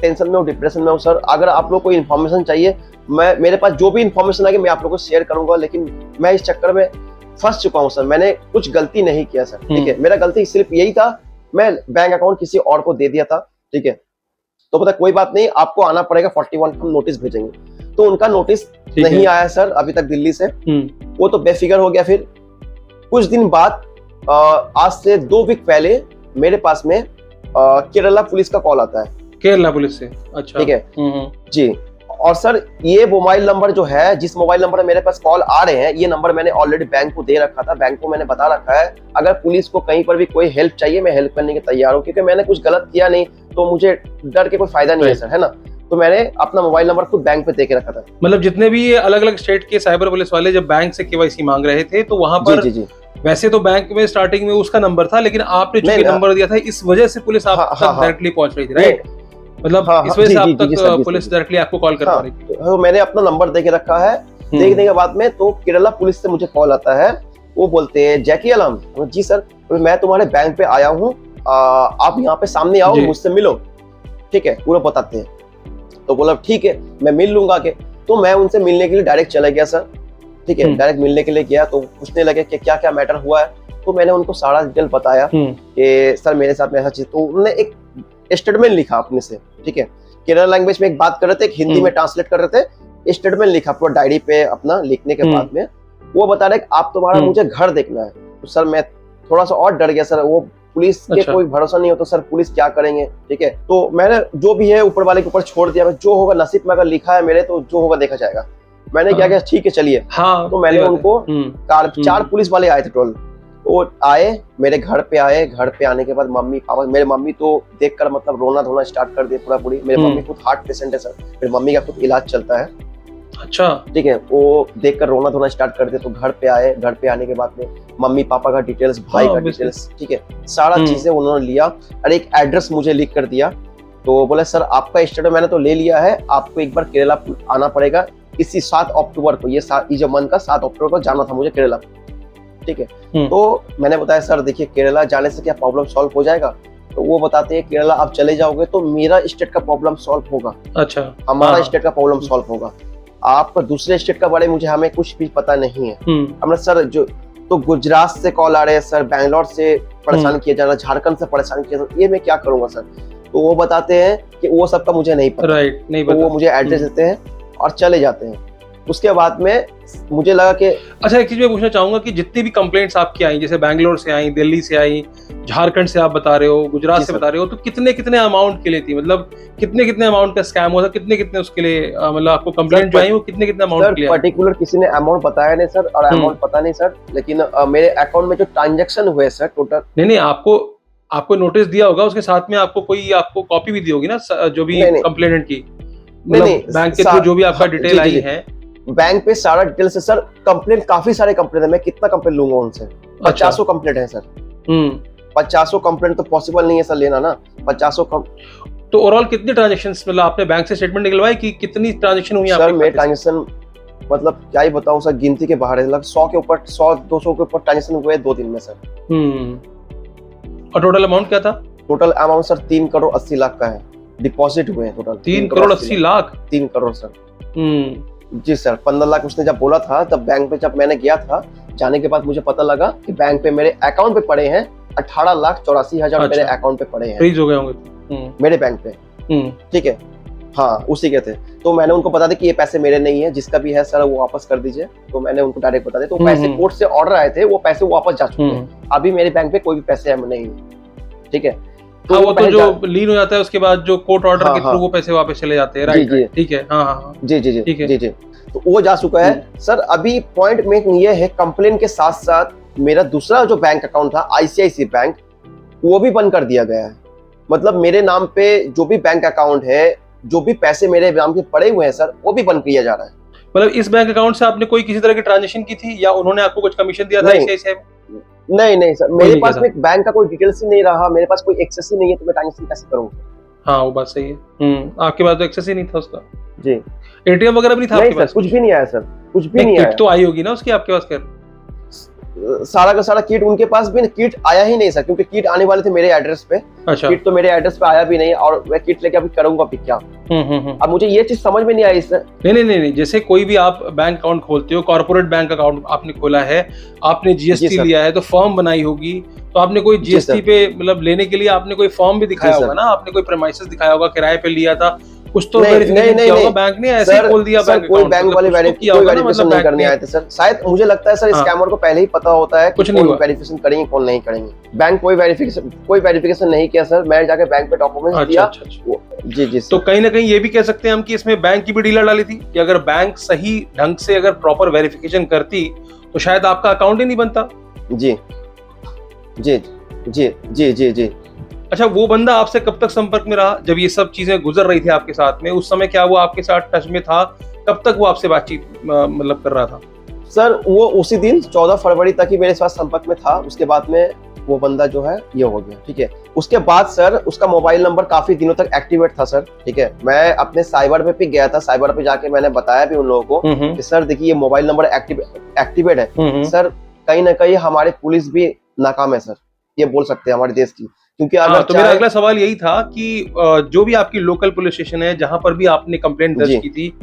टेंशन में हूँ, डिप्रेशन में हूँ सर। अगर आप लोग को इन्फॉर्मेशन चाहिए, मेरे पास जो भी इन्फॉर्मेशन आएगी मैं आप लोगों को शेयर करूंगा, लेकिन मैं इस चक्कर में फंस चुका हूँ सर। मैंने कुछ गलती नहीं किया सर, ठीक है। मेरा गलती सिर्फ यही था, मैं बैंक अकाउंट किसी और को दे दिया था, ठीक है। तो पता कोई बात नहीं, आपको आना पड़ेगा, 41 का नोटिस भेजेंगे। तो उनका नोटिस नहीं आया सर अभी तक दिल्ली से। वो तो बेफिक्र हो गया। फिर कुछ दिन बाद आज से 2 वीक पहले मेरे पास में केरला पुलिस का कॉल आता है। केरला पुलिस से? अच्छा, ठीक है जी। और सर ये मोबाइल नंबर जो है, जिस मोबाइल नंबर मेरे पास कॉल आ रहे हैं, ये नंबर मैंने ऑलरेडी बैंक को दे रखा था। बैंक को मैंने बता रखा है अगर पुलिस को कहीं पर भी कोई हेल्प चाहिए मैं हेल्प करने के तैयार हूँ, क्योंकि मैंने कुछ गलत किया नहीं, तो मुझे डर के कोई फायदा नहीं है सर, है ना। तो मैंने अपना मोबाइल नंबर खुद बैंक पे दे के रखा था। मतलब जितने भी अलग अलग स्टेट के साइबर पुलिस वाले जब बैंक से केवाईसी मांग रहे थे, तो वहां पर वैसे तो बैंक में स्टार्टिंग में उसका नंबर था, लेकिन आपने नहीं, चूंकि नंबर दिया था, इस वजह से पुलिस आप हाँ, तक हाँ, हाँ। डायरेक्टली पहुंच रही थी, राइट? मतलब हाँ, इस हाँ, वजह जी, से आप जी, जी, तक सर, जी, पुलिस सर। डायरेक्टली आपको कॉल कर पा हाँ, रही थी। तो मैंने अपना नंबर दे के रखा है। देखने के बाद में तो केरला पुलिस से मुझे कॉल आता है, वो बोलते हैं जैकी आलम। जी सर, मैं तुम्हारे बैंक पे आया हूँ, आप यहाँ पे सामने आओ, जी। मुझसे मिलो, ठीक है, पूरा बताते हैं। तो बोला ठीक है, मैं मिल लूंगा के। तो मैं उनसे मिलने के लिए डायरेक्ट चला गया सर, ठीक है, डायरेक्ट मिलने के लिए गया। तो पूछने लगे कि क्या क्या मैटर हुआ है। तो मैंने उनको सारा डिटेल बताया कि सर मेरे साथ में ऐसा चीज। तो उन्होंने एक स्टेटमेंट लिखा अपने से, ठीक है, केरला लैंग्वेज में एक बात कर रहे थे, एक हिंदी में ट्रांसलेट कर रहे थे, स्टेटमेंट लिखा पूरा डायरी पे अपना। लिखने के बाद में वो बता रहे आप तुम्हारा मुझे घर देखना है। तो सर मैं थोड़ा सा और डर गया सर, वो पुलिस के कोई भरोसा नहीं हो तो सर पुलिस क्या करेंगे, ठीक है। तो मैंने जो भी है ऊपर वाले के ऊपर छोड़ दिया, जो होगा नसीब में अगर लिखा है मेरे तो जो होगा देखा जाएगा। मैंने क्या किया, ठीक है चलिए। हाँ, तो मैंने उनको चार पुलिस वाले आए थे टोल, वो आए मेरे घर पे आए। घर पे आने के बाद मम्मी पापा, मेरे मम्मी तो देखकर मतलब रोना धोना स्टार्ट कर दिए पूरा पूरी। मेरे मम्मी खुद हार्ट पेशेंट है सर, मेरी मम्मी का खुद इलाज चलता है। अच्छा, ठीक है, वो देखकर रोना धोना स्टार्ट कर दिया। तो घर पे आए, घर पे आने के बाद में मम्मी पापा का डिटेल्स, भाई का डिटेल्स, ठीक है, सारा चीजें उन्होंने लिया और एक एड्रेस मुझे लिख कर दिया। तो बोले सर आपका स्टेटमेंट मैंने तो ले लिया है, आपको एक बार केरला आना पड़ेगा इसी 7 अक्टूबर को, ये जो मंथ का 7 अक्टूबर को जाना था मुझे केरला, ठीक है। तो मैंने बताया सर देखिए केरला जाने से क्या प्रॉब्लम सॉल्व हो जाएगा। तो वो बताते हैं केरला आप चले जाओगे तो मेरा स्टेट का प्रॉब्लम सॉल्व होगा। अच्छा, हमारा स्टेट का प्रॉब्लम सॉल्व होगा, आपका दूसरे स्टेट का बारे मुझे हमें कुछ भी पता नहीं है। हमने सर जो तो गुजरात से कॉल आ रहे हैं सर, बैंगलोर से परेशान किया जा रहा है, झारखंड से परेशान किया जा रहा है, ये मैं क्या करूंगा सर। तो वो बताते हैं कि वो सबका मुझे नहीं पता, राइट, नहीं पता। तो वो मुझे एड्रेस देते हैं और चले जाते हैं। उसके बाद में मुझे लगा कि अच्छा, एक चीज मैं पूछना चाहूंगा कि जितनी भी कंप्लेंट्स आपकी आई, जैसे बैंगलोर से आई, दिल्ली से आई, झारखंड से आप बता रहे हो, गुजरात से बता रहे हो, तो कितने कितने अमाउंट के लिए थी, मतलब कितने कितने अमाउंट का स्कैम हुआ था, कितने कितने उसके लिए मतलब आपको कंप्लेंट जो आई वो कितने कितने अमाउंट के लिए? पर्टिकुलर किसी ने अमाउंट बताया नहीं सर, और अमाउंट पता नहीं सर, लेकिन मेरे अकाउंट में जो ट्रांजेक्शन हुए सर टोटल। नहीं, आपको नोटिस दिया होगा, उसके साथ में आपको कॉपी भी दी होगी ना, जो भी कंप्लेनेंट की, बैंक के थ्रू जो भी आपका डिटेल आई है। बैंक पे सारा डिटेल से सर। कंप्लेंट काफी सारे कंप्लेंट है, मैं कितना कंप्लेंट लूंगा उनसे? 50 कंप्लेंट है सर। 50 कंप्लेंट तो पॉसिबल नहीं है सर लेना ना, 50 तो ओवरऑल कितनी ट्रांजैक्शंस, मतलब आपने बैंक से स्टेटमेंट निकलवाई कि कितनी ट्रांजैक्शन हुई सर? मेरे ट्रांजैक्शन मतलब क्या ही बताऊं सर, गिनती के बाहर है, लगभग 100 के ऊपर, 100-200 के ऊपर ट्रांजैक्शन हुए 2 दिन में सर। और टोटल अमाउंट क्या था? Total amount sir 3 crore 80 lakh का है, डिपॉजिट हुए हैं टोटल 3 करोड़ 80 लाख। 3 करोड़ सर। जी सर, 15 लाख उसने जब बोला था, तब बैंक पे जब मैंने गया था, जाने के बाद मुझे पता लगा कि बैंक पे मेरे अकाउंट पे पड़े हैं 18,84,000 मेरे अकाउंट पे पड़े हैं, फ्रीज हो गए होंगे मेरे बैंक पे, ठीक है। हाँ, उसी के थे। तो मैंने उनको बता दिया कि ये पैसे मेरे नहीं है, जिसका भी है सर वो वापस कर दीजिए। तो मैंने उनको डायरेक्ट बता दिया। तो पैसे कोर्ट से ऑर्डर आए थे, वो पैसे वापस जा चुके हैं, अभी मेरे बैंक पे कोई भी पैसे नहीं है, ठीक है। तो वो तो जो लीन हो जाता है उसके बाद जो कोर्ट ऑर्डर के थ्रू वो पैसे वापस चले जाते हैं, राइट? ठीक है, हाँ, जी जी जी जी जी। तो वो जा चुका है सर। अभी पॉइंट में ये है, कंप्लेन के साथ साथ मेरा दूसरा जो बैंक अकाउंट था ICICI बैंक, वो भी बंद कर दिया गया है। मतलब मेरे नाम पे जो भी बैंक अकाउंट है, जो भी पैसे मेरे नाम के पड़े हुए हैं सर, वो भी बंद किया जा रहा है। मतलब इस बैंक अकाउंट से आपने कोई किसी तरह की ट्रांजैक्शन की थी या उन्होंने आपको कुछ कमीशन दिया था ICICI? नहीं सर, मेरे पास में बैंक का कोई डिटेल्स ही नहीं रहा, मेरे पास कोई एक्सेस ही नहीं है, तो मैं ट्रांजैक्शन कैसे करूंगा? हाँ, वो बात सही है। आपके पास तो एक्सेस ही नहीं था उसका। जी, ATM वगैरह भी नहीं था आपके पास? कुछ भी नहीं आया सर, कुछ भी नहीं आया। किट तो आई होगी ना उसकी आपके पास? खैर सारा का सारा किट उनके पास भी किट आया ही नहीं सर, क्योंकि किट आने वाले थे मेरे एड्रेस पे। अच्छा। किट तो मेरे एड्रेस पे आया भी नहीं, और मैं किट लेके अभी करूंगा भी क्या? अब मुझे ये चीज समझ में नहीं आई सर। नहीं, जैसे कोई भी आप बैंक अकाउंट खोलते हो, कॉर्पोरेट बैंक अकाउंट आपने खोला है, आपने GST लिया है तो फॉर्म बनाई होगी, तो आपने कोई GST पे मतलब लेने के लिए आपने कोई फॉर्म भी दिखाया होगा ना, आपने कोई प्रेमाइसेस दिखाया होगा, किराए पे लिया था, कुछ तो वेरिफिकेशन किया होगा। बैंक ने ऐसे ही खोल दिया बैंक अकाउंट? बैंक वाले वेरिफिकेशन नहीं करने आए थे सर, शायद मुझे लगता है सर स्कैमर को पहले ही पता होता है कुछ नहीं वेरिफिकेशन करेंगे कौन नहीं करेंगे। बैंक कोई वेरिफिकेशन नहीं किया सर, मैं जाके बैंक पे डॉक्यूमेंट्स दिया। जी। तो कहीं ना कहीं ये भी कह सकते हैं हम कि इसमें बैंक की भी डीलर डाली थी, कि अगर बैंक सही ढंग से अगर प्रॉपर वेरिफिकेशन करती तो शायद आपका अकाउंट ही नहीं बनता। जी। अच्छा, वो बंदा आपसे कब तक संपर्क में रहा जब ये सब चीजें गुजर रही थी आपके साथ में? उस समय क्या वो आपके साथ टच में था? कब तक वो आपसे बातचीत मतलब कर रहा था? सर वो उसी दिन 14 फरवरी तक ही मेरे साथ संपर्क में था, उसके बाद में वो बंदा जो है ये हो गया, ठीक है। उसके बाद सर उसका मोबाइल नंबर काफी दिनों तक एक्टिवेट था सर, ठीक है। मैं अपने साइबर पे भी गया था, साइबर पे जाके मैंने बताया भी उन लोगों को कि सर देखिए ये मोबाइल नंबर एक्टिवेट है। सर कहीं ना कहीं हमारी पुलिस भी नाकाम है सर, ये बोल सकते हैं हमारे देश की, क्योंकि अगर तो मेरा अगला सवाल यही था कि जो भी आपकी लोकल पुलिस स्टेशन है जहां पर भी आपने कंप्लेंट दर्ज की थी,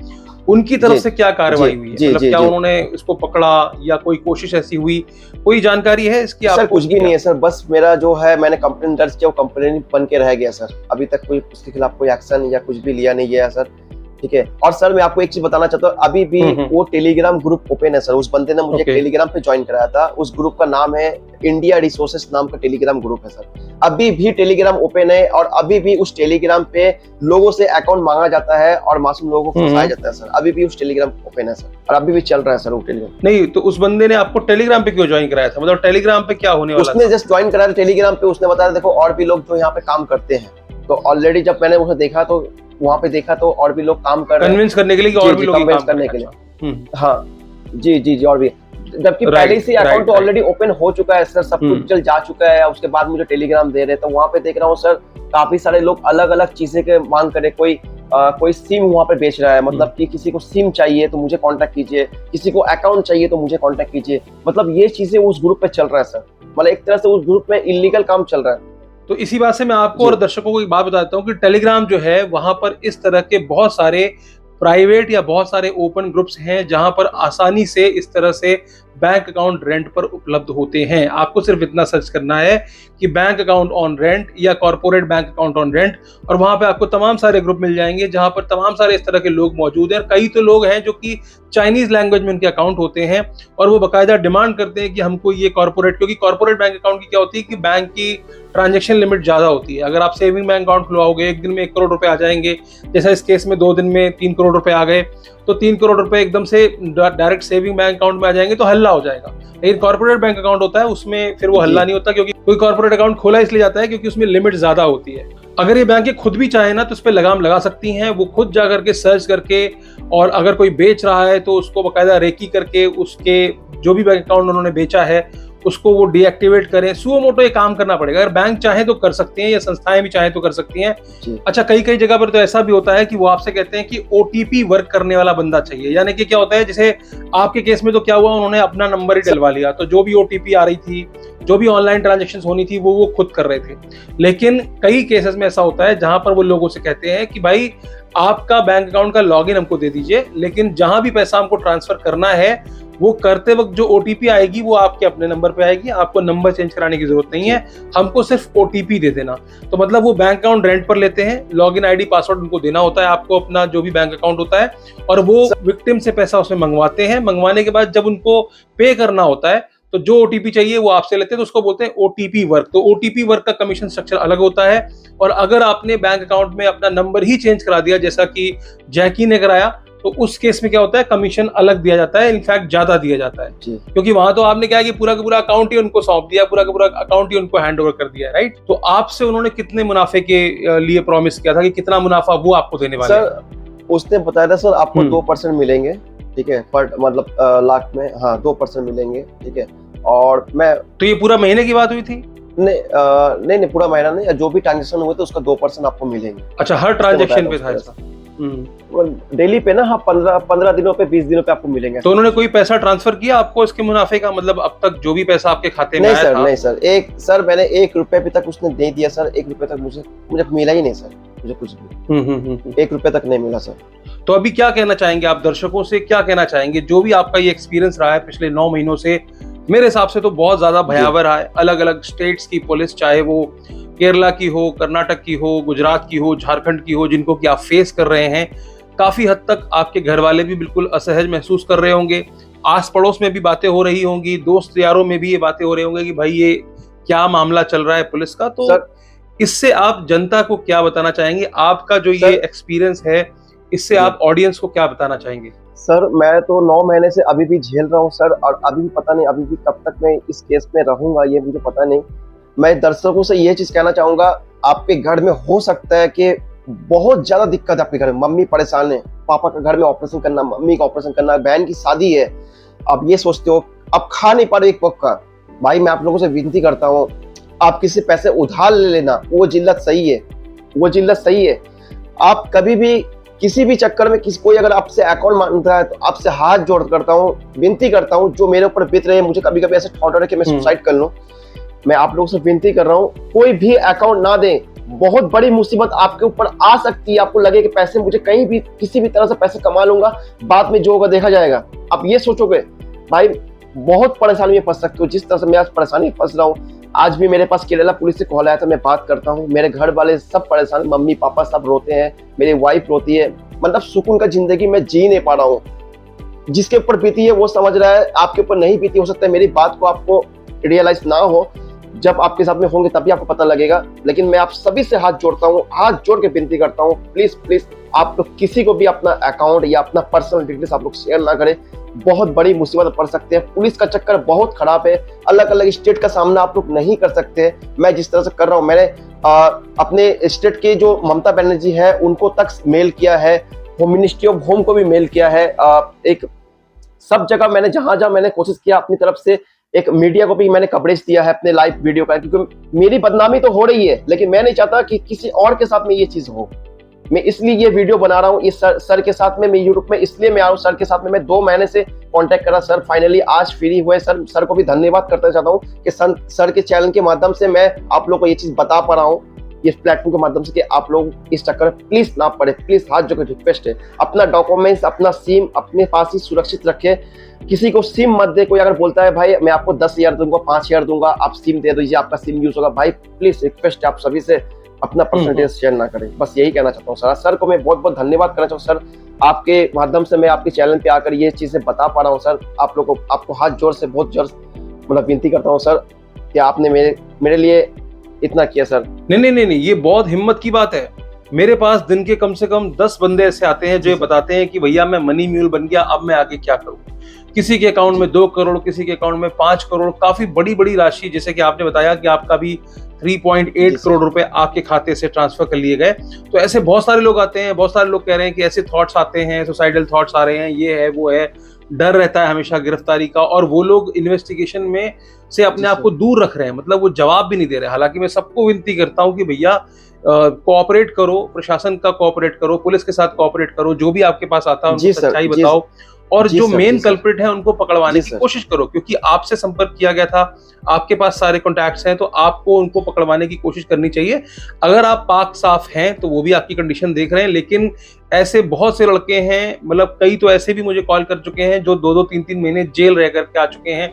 उनकी तरफ से क्या कार्रवाई हुई है? मतलब क्या उन्होंने इसको पकड़ा या कोई कोशिश ऐसी हुई, कोई जानकारी है इसकी? सर कुछ भी नहीं है सर, बस मेरा जो है मैंने कंप्लेन दर्ज किया, वो कंप्लेन बन के रह गया सर। अभी तक कोई उसके खिलाफ कोई एक्शन या कुछ भी लिया नहीं गया सर, ठीक है। और सर मैं आपको एक चीज बताना चाहता हूँ, अभी भी वो टेलीग्राम ग्रुप ओपन है सर। उस बंदे ने मुझे टेलीग्राम पे ज्वाइन कराया था, उस ग्रुप का नाम है इंडिया रिसोर्सेस नाम का टेलीग्राम ग्रुप है सर। अभी भी टेलीग्राम ओपन है और अभी भी उस टेलीग्राम पे लोगों से अकाउंट मांगा जाता है और मासूम लोगों को फंसाया जाता है सर। अभी भी उस टेलीग्राम ओपन है सर और अभी भी चल रहा है सर वो टेलीग्राम। नहीं तो उस बंदे ने आपको टेलीग्राम पे क्यों ज्वाइन कराया था? मतलब टेलीग्राम पे क्या होने वाला? उसने जस्ट ज्वाइन कराया टेलीग्राम पे, उसने बताया देखो और भी लोग जो यहाँ पे काम करते हैं, तो ऑलरेडी जब मैंने उसे देखा तो वहाँ पे देखा तो और भी लोग काम कर रहे हैं, कन्विंस करने के लिए कि और भी लोग कन्विंस करने के लिए। हाँ जी जी जी, और भी, जबकि पहले से अकाउंट तो ऑलरेडी ओपन हो चुका है सर, सब कुछ चल जा चुका है। उसके बाद मुझे टेलीग्राम दे रहे, तो वहाँ पे देख रहा हूँ सर काफी सारे लोग अलग अलग चीजें के मांग करे। कोई सिम वहाँ पे बेच रहा है, मतलब कि किसी को सिम चाहिए तो मुझे कांटेक्ट कीजिए, किसी को अकाउंट चाहिए तो मुझे कांटेक्ट कीजिए। मतलब ये चीजें उस ग्रुप पे चल रहा है सर, मतलब एक तरह से उस ग्रुप में इलीगल काम चल रहा है। तो इसी बात से मैं आपको और दर्शकों को एक बात बताता हूँ कि टेलीग्राम जो है वहां पर इस तरह के बहुत सारे प्राइवेट या बहुत सारे ओपन ग्रुप्स हैं जहां पर आसानी से इस तरह से बैंक अकाउंट रेंट पर उपलब्ध होते हैं। आपको सिर्फ इतना सर्च करना है कि बैंक अकाउंट ऑन रेंट या corporate bank account on rent, और वहां पे आपको तमाम सारे ग्रुप मिल जाएंगे जहां पर तमाम सारे इस तरह के लोग मौजूद हैं। कई तो लोग हैं जो कि चाइनीज लैंग्वेज में उनके अकाउंट होते हैं और वो बाकायदा डिमांड करते हैं कि हमको ये कॉर्पोरेट, क्योंकि कॉर्पोरेट बैंक अकाउंट की क्या होती है कि बैंक की ट्रांजेक्शन लिमिट ज्यादा होती है। अगर आप सेविंग बैंक अकाउंट खुलवाओगे, एक दिन में 1 करोड़ रुपए आ जाएंगे, जैसा इस केस में 2 दिन में 3 करोड़ रुपए आ गए, तो 3 करोड़ रुपए एकदम से डायरेक्ट सेविंग बैंक अकाउंट में आ जाएंगे तो हल्ला हो जाएगा। लेकिन कॉर्पोरेट बैंक अकाउंट होता है उसमें फिर वो हल्ला नहीं होता, क्योंकि कोई कॉर्पोरेट अकाउंट खोला इसलिए जाता है क्योंकि उसमें लिमिट ज्यादा होती है। अगर ये बैंक खुद भी चाहे ना तो उस पर लगाम लगा सकती हैं, वो खुद जा करके सर्च करके, और अगर कोई बेच रहा है तो उसको बाकायदा रेकी करके उसके जो भी बैंक अकाउंट उन्होंने बेचा है उसको वो डीएक्टिवेट करें। सुओ मोटो ये काम करना पड़ेगा। अगर बैंक चाहे तो कर सकते हैं या संस्थाएं भी चाहे तो कर सकती हैं। अच्छा, कई कई जगह पर तो ऐसा भी होता है कि वो आपसे कहते हैं कि ओटीपी वर्क करने वाला बंदा चाहिए। यानी कि क्या होता है, जैसे आपके केस में तो क्या हुआ, उन्होंने अपना नंबर ही डलवा लिया, तो जो भी ओटीपी आ रही थी, जो भी ऑनलाइन ट्रांजेक्शन होनी थी वो खुद कर रहे थे। लेकिन कई केसेस में ऐसा होता है जहां पर वो लोगों से कहते हैं कि भाई आपका बैंक अकाउंट का लॉगिन हमको दे दीजिए, लेकिन जहां भी पैसा हमको ट्रांसफर करना है वो करते वक्त जो ओटीपी आएगी वो आपके अपने नंबर पे आएगी, आपको नंबर चेंज कराने की जरूरत नहीं है, हमको सिर्फ ओटीपी दे देना। तो मतलब वो बैंक अकाउंट रेंट पर लेते हैं, लॉगिन आईडी पासवर्ड उनको देना होता है आपको अपना जो भी बैंक अकाउंट होता है, और वो विक्टिम से पैसा उसमें मंगवाते हैं। मंगवाने के बाद जब उनको पे करना होता है तो जो ओटीपी चाहिए वो आपसे लेते हैं, तो उसको बोलते हैं ओटीपी वर्क। तो ओटीपी वर्क का कमीशन स्ट्रक्चर अलग होता है। और अगर आपने बैंक अकाउंट में अपना नंबर ही चेंज करा दिया जैसा कि जैकी ने कराया, तो उस केस में क्या होता है, कमीशन अलग दिया जाता है, इनफैक्ट ज्यादा दिया जाता है, क्योंकि वहां तो आपने क्या है कि पूरा का पूरा अकाउंट ही उनको सौंप दिया, पूरा का पूरा अकाउंट ही उनको हैंड ओवर कर दिया, राइट। तो आपसे उन्होंने कितने मुनाफे के लिए प्रॉमिस किया था कि कितना मुनाफा वो आपको देने वाले? सर उसने बताया था सर आपको 2% मिलेंगे, ठीक है, पर मतलब लाख में, हाँ 2% मिलेंगे, ठीक है। और मैं, तो ये पूरा महीने की बात हुई थी? नहीं, पूरा महीना नहीं, जो भी ट्रांजेक्शन हुए तो उसका 2% आपको मिलेंगे। अच्छा, हर ट्रांजेक्शन पे था ऐसा? डेली पे ना, हाँ 15 दिनों पे, 20 दिनों पे आपको मिलेंगे। तो उन्होंने कोई पैसा ट्रांसफर किया आपको इसके मुनाफे का? मतलब अब तक जो भी पैसा आपके खाते में आया था? नहीं सर, मैंने 1 रुपए भी तक उसने दे दिया सर। 1 रुपए तक मुझे मिला ही नहीं सर, मुझे कुछ भी 1 रुपए तक नहीं मिला सर। तो अभी क्या कहना चाहेंगे आप दर्शकों से, क्या कहना चाहेंगे? जो भी आपका ये एक्सपीरियंस रहा है पिछले 9 महीनों से, मेरे हिसाब से तो बहुत ज्यादा भयावह रहा है। अलग अलग स्टेट्स की पुलिस, चाहे वो केरला की हो, कर्नाटक की हो, गुजरात की हो, झारखंड की हो, जिनको कि आप फेस कर रहे हैं, काफी हद तक आपके घर वाले भी बिल्कुल असहज महसूस कर रहे होंगे। आस पड़ोस में भी बातें हो रही होंगी, दोस्त यारों में भी ये बातें हो रही होंगी कि भाई ये क्या मामला चल रहा है पुलिस का। तो इससे आप जनता को क्या बताना चाहेंगे? आपका जो ये एक्सपीरियंस है, इससे आप ऑडियंस को क्या बताना चाहेंगे? सर मैं तो 9 महीने से अभी भी झेल रहा हूँ सर, और अभी भी पता नहीं अभी भी कब तक मैं इस केस में रहूंगा, ये मुझे पता नहीं। मैं दर्शकों से ये चीज कहना चाहूंगा, आपके घर में हो सकता है कि बहुत ज्यादा दिक्कत है, आपके घर में मम्मी परेशान है, पापा का घर में ऑपरेशन करना, मम्मी का ऑपरेशन करना, बहन की शादी है, आप ये सोचते हो अब खा नहीं पा रहे एक वक्त का। भाई मैं आप लोगों से विनती करता हूँ, आप किसी पैसे उधार ले लेना, वो जिल्लत सही है, वो जिल्लत सही है। आप कभी भी किसी भी चक्कर में किसी कोई अगर आपसे अकाउंट मांगता है तो आपसे हाथ जोड़ करता हूँ, विनती करता हूँ, जो मेरे ऊपर बीत रहे हैं, मुझे कभी कभी ऐसे थॉट हो रहा है कि मैं सुसाइड कर लूँ, मैं आप लोगों से विनती कर रहा हूँ, कोई भी अकाउंट ना दें। बहुत बड़ी मुसीबत आपके ऊपर आ सकती है, आपको लगे कि पैसे मुझे कहीं भी किसी भी तरह से पैसे कमा लूंगा, बाद में जो होगा देखा जाएगा। आप ये सोचोगे भाई बहुत परेशानी में फंस सकते हो, जिस तरह से मैं आज परेशानी में फंस रहा हूँ। आज भी मेरे पास केरला पुलिस से कॉल आया था, मैं बात करता हूँ, मेरे घर वाले सब परेशान, मम्मी पापा सब रोते हैं, मेरी वाइफ रोती है, मतलब सुकून का जिंदगी मैं जी नहीं पा रहा हूँ। जिसके ऊपर बीती है वो समझ रहा है, आपके ऊपर नहीं बीती, हो सकता है मेरी बात को आपको रियलाइज ना हो, जब आपके साथ में होंगे तभी आपको पता लगेगा। लेकिन मैं आप सभी से हाथ जोड़ता हूँ, हाथ जोड़ के विनती करता हूँ, प्लीज प्लीज आप लोग किसी को भी अपना अकाउंट या अपना पर्सनल डिटेल्स आप लोग शेयर ना करें, बहुत बड़ी मुसीबत पड़ सकते हैं। पुलिस का चक्कर बहुत खराब है, अलग अलग स्टेट का सामना आप लोग नहीं कर सकते। मैं जिस तरह से कर रहा हूँ, मैंने अपने स्टेट के जो ममता बनर्जी है उनको तक मेल किया है, होम मिनिस्ट्री ऑफ होम को भी मेल किया है, एक सब जगह मैंने जहां जहां मैंने कोशिश किया अपनी तरफ से, एक मीडिया को भी मैंने कवरेज दिया है अपने लाइव वीडियो का, क्योंकि मेरी बदनामी तो हो रही है लेकिन मैं नहीं चाहता कि किसी और के साथ में ये चीज हो। मैं इसलिए ये वीडियो बना रहा हूँ, इस सर के साथ में मैं यूट्यूब में इसलिए मैं आ रहा हूँ, सर के साथ में मैं 2 महीने से कांटेक्ट कर रहा। सर फाइनली आज फ्री हुए, सर को भी धन्यवाद करना चाहता हूँ कि सर के चैनल के माध्यम से मैं आप लोग को ये चीज बता पा रहा हूँ, इस प्लेटफॉर्म के माध्यम से, कि आप लोग इस चक्कर में प्लीज ना पड़े। प्लीज हाथ जोड़ के रिक्वेस्ट है, अपना डॉक्यूमेंट्स अपना सिम अपने पास ही सुरक्षित रखे, किसी को सिम मत दे। कोई अगर बोलता है भाई मैं आपको 10,000 दूंगा 5,000 दूंगा, आप सिम दे दीजिए, आपका सिम यूज होगा, भाई प्लीज रिक्वेस्ट है आप सभी से अपना परसेंटेज शेयर ना करें। बस यही कहना चाहता हूँ। सर को मैं बहुत बहुत धन्यवाद करना चाहता हूँ। सर आपके माध्यम से मैं आपके चैनल पे आकर ये चीजें बता पा रहा हूँ। सर आप लोग को आपको हाथ जोड़ से बहुत जोर मतलब विनती करता हूँ सर कि आपने मेरे लिए इतना किया सर। नहीं, ये बहुत हिम्मत की बात है। मेरे पास दिन के कम से कम 10 बंदे ऐसे आते हैं जो ये बताते हैं कि भैया मैं मनी म्यूल बन गया, अब मैं आगे क्या करूं। किसी के अकाउंट में 2 करोड़, किसी के अकाउंट में 5 करोड़, काफी बड़ी बड़ी राशि, जैसे कि आपने बताया कि आपका भी 3.8 करोड़ रुपए आपके खाते से ट्रांसफर कर लिए गए। तो ऐसे बहुत सारे लोग आते हैं, बहुत सारे लोग कह रहे हैं कि ऐसे थॉट्स आते हैं, सुसाइडल थॉट्स आ रहे हैं, ये है वो है, डर रहता है हमेशा गिरफ्तारी का, और वो लोग इन्वेस्टिगेशन में से अपने आप को दूर रख रहे हैं, मतलब वो जवाब भी नहीं दे रहे। हालांकि मैं सबको विनती करता हूं कि भैया कोऑपरेट करो, प्रशासन का कोऑपरेट करो, पुलिस के साथ कोऑपरेट करो, जो भी आपके पास आता है उनको सच्चाई बताओ, और जो मेन कल्प्रिट है उनको पकड़वाने की कोशिश करो, क्योंकि आपसे संपर्क किया गया था, आपके पास सारे कॉन्टैक्ट्स हैं, तो आपको उनको पकड़वाने की कोशिश करनी चाहिए। अगर आप पाक साफ हैं तो वो भी आपकी कंडीशन देख रहे हैं, लेकिन ऐसे बहुत से लड़के हैं, मतलब कई तो ऐसे भी मुझे कॉल कर चुके हैं जो 2-2, 3-3 महीने जेल रह करके आ चुके हैं।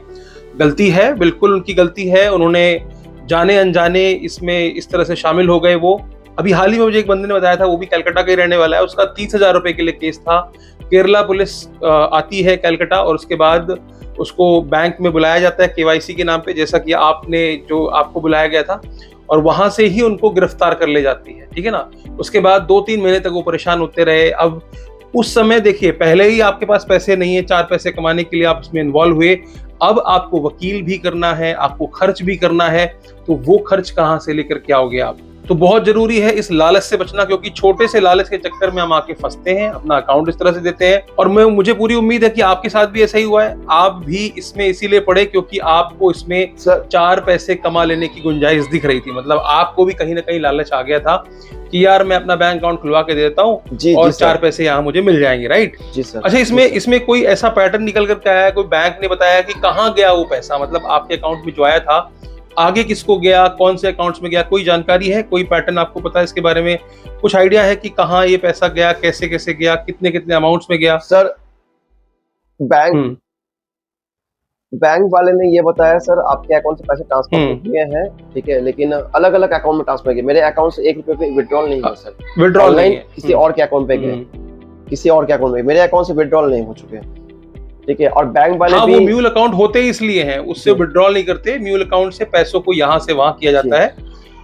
गलती है, बिल्कुल उनकी गलती है, उन्होंने जाने अनजाने इसमें इस तरह से शामिल हो गए। वो अभी हाल ही में मुझे एक बंदे ने बताया था, वो भी कलकत्ता का ही रहने वाला है, उसका 30,000 रुपए के लिए केस था। केरला पुलिस आती है कलकत्ता, और उसके बाद उसको बैंक में बुलाया जाता है केवाईसी के नाम पे, जैसा कि आपने जो आपको बुलाया गया था, और वहां से ही उनको गिरफ्तार कर ले जाती है, ठीक है ना। उसके बाद 2-3 महीने तक वो परेशान होते रहे। अब उस समय देखिए, पहले ही आपके पास पैसे नहीं है, 4 पैसे कमाने के लिए आप इसमें इन्वॉल्व हुए, अब आपको वकील भी करना है, आपको खर्च भी करना है, तो वो खर्च कहाँ से लेकर के आओगे आप। तो बहुत जरूरी है इस लालच से बचना, क्योंकि छोटे से लालच के चक्कर में हम आके फंसते हैं, अपना अकाउंट इस तरह से देते हैं। और मुझे पूरी उम्मीद है कि आपके साथ भी ऐसा ही हुआ है, आप भी इसमें इसीलिए पड़े क्योंकि आपको इसमें 4 पैसे कमा लेने की गुंजाइश दिख रही थी, मतलब आपको भी कहीं ना कहीं लालच आ गया था कि यार मैं अपना बैंक अकाउंट खुलवा के दे देता हूँ और 4 पैसे यहाँ मुझे मिल जाएंगे, राइट जी सर। अच्छा, इसमें कोई ऐसा पैटर्न निकल करके आया है, कोई बैंक ने बताया कि कहाँ गया वो पैसा, मतलब आपके अकाउंट में जो आया था आगे किसको गया, कौन से अकाउंट्स में गया, कोई जानकारी है, कोई पैटर्न आपको पता है इसके बारे में, कुछ आइडिया है कि कहाँ ये पैसा गया, कैसे कैसे गया, कितने कितने अमाउंट्स में गया? सर बैंक वाले ने ये बताया सर आपके अकाउंट से पैसे ट्रांसफर किए हैं, ठीक है, लेकिन अलग अलग अकाउंट में ट्रांसफर किए। मेरे अकाउंट से 1 रुपए पे विड्रॉल नहीं हुआ सर, विड्रॉल नहीं है, किसी और के अकाउंट पे गए, किसी और के अकाउंट में, मेरे अकाउंट से विड्रॉल नहीं हो चुके, ठीक है। और बैंक वाले भी, वो म्यूल अकाउंट होते ही इसलिए हैं, उससे विड्रॉल नहीं करते। म्यूल अकाउंट से पैसों को यहाँ से वहां किया जाता है,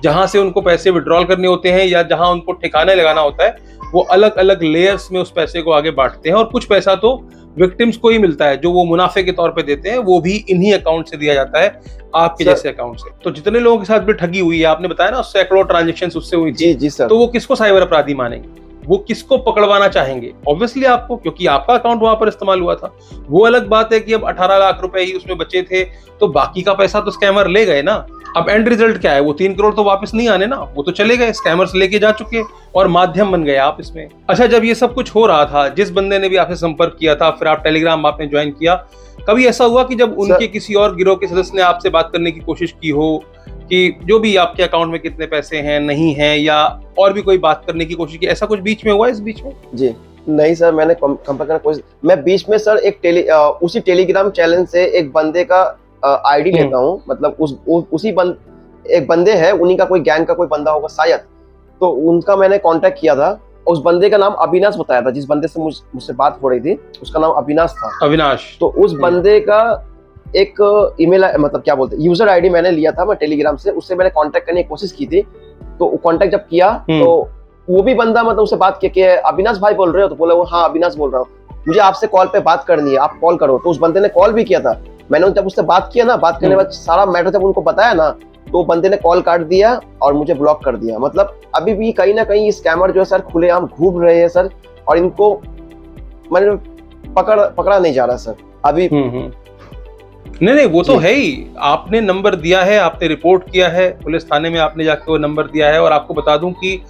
जहां से उनको पैसे विड्रॉल करने होते हैं या जहां उनको ठिकाने लगाना होता है, वो अलग अलग लेयर्स में उस पैसे को आगे बांटते हैं। और कुछ पैसा तो विक्टिम्स को ही मिलता है, जो वो मुनाफे के तौर पे देते हैं, वो भी इन्हीं अकाउंट से दिया जाता है, आपके जैसे अकाउंट से। तो जितने लोगों के साथ भी ठगी हुई है, आपने बताया ना सैकड़ों ट्रांजेक्शन उससे हुई थी, जी सर, तो वो किसको साइबर अपराधी मानेंगे? वो किसको पकड़वाना चाहेंगे? ऑब्वियसली आपको, क्योंकि आपका अकाउंट वहां पर इस्तेमाल हुआ था। वो अलग बात है कि अब 18 लाख रुपए ही उसमें बचे थे, तो बाकी का पैसा तो स्कैमर ले गए ना। अब एंड रिजल्ट क्या है? वो 3 करोड़ तो वापस नहीं आने ना, वो तो चले गए, स्कैमर्स लेके जा चुके और माध्यम बन गए आप इसमें। अच्छा, जब ये सब कुछ हो रहा था, जिस बंदे ने भी आपसे संपर्क किया था, फिर आप टेलीग्राम आपने ज्वाइन किया, कभी ऐसा हुआ कि जब उनके किसी और गिरोह के सदस्य ने आपसे बात करने की कोशिश की हो कि जो भी आपके अकाउंट में कितने पैसे हैं, नहीं हैं, या और भी कोई बात करने की कोशिश की? ऐसा कुछ बीच में हुआ इस बीच में? जी नहीं सर, मैंने कंपेयर करने कोशिश, मैं बीच में सर उसी टेलीग्राम चैनल से एक बंदे का आईडी लेता हूँ, मतलब एक बंदे हैं, उन्हीं का कोई गैंग का कोई बंदा होगा शायद, तो उनका मैंने कांटेक्ट किया था। उस बंदे का नाम अविनाश बताया था, जिस बंदे से मुझसे बात हो रही थी उसका नाम अविनाश था। अविनाश। तो उस बंदे का एक ईमेल, मतलब क्या बोलते हैं, यूजर आईडी मैंने लिया था मैं टेलीग्राम से, उससे मैंने कांटेक्ट करने की कोशिश की थी। तो कांटेक्ट जब किया तो वो भी बंदा मतलब उससे बात की कि अविनाश भाई बोल रहे हो? तो बोला वो हाँ अविनाश बोल रहा हूँ, मुझे आपसे कॉल पे बात करनी है, आप कॉल करो। तो उस बंदे ने कॉल भी किया था। मैंने जब उससे बात किया ना, बात करने के बाद सारा मैटर जब उनको बताया ना, तो बंदे ने कॉल काट दिया और मुझे ब्लॉक कर दिया। मतलब अभी भी कहीं ना कहीं स्कैमर जो है सर खुलेआम घूम रहे हैं सर, और इनको मैंने पकड़ा नहीं जा रहा सर अभी। नहीं, वो तो है ही। आपने नंबर दिया है, आपने रिपोर्ट किया है पुलिस थाने में, आपने जाके वो नंबर दिया है। और आपको बता दूं कि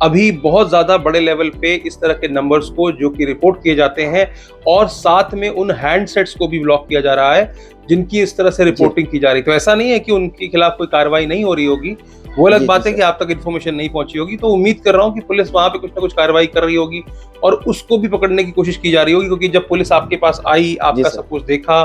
अभी बहुत ज्यादा बड़े लेवल पे इस तरह के नंबर्स को जो कि रिपोर्ट किए जाते हैं, और साथ में उन हैंडसेट्स को भी ब्लॉक किया जा रहा है जिनकी इस तरह से रिपोर्टिंग की जा रही। तो ऐसा नहीं है कि उनके खिलाफ कोई कार्रवाई नहीं हो रही होगी, वो अलग बात है कि आप तक इन्फॉर्मेशन नहीं पहुंची होगी। तो उम्मीद कर रहा हूं कि पुलिस वहां पे कुछ ना कुछ कार्रवाई कर रही होगी और उसको भी पकड़ने की कोशिश की जा रही होगी, क्योंकि जब पुलिस आपके पास आई, आपका सब कुछ देखा,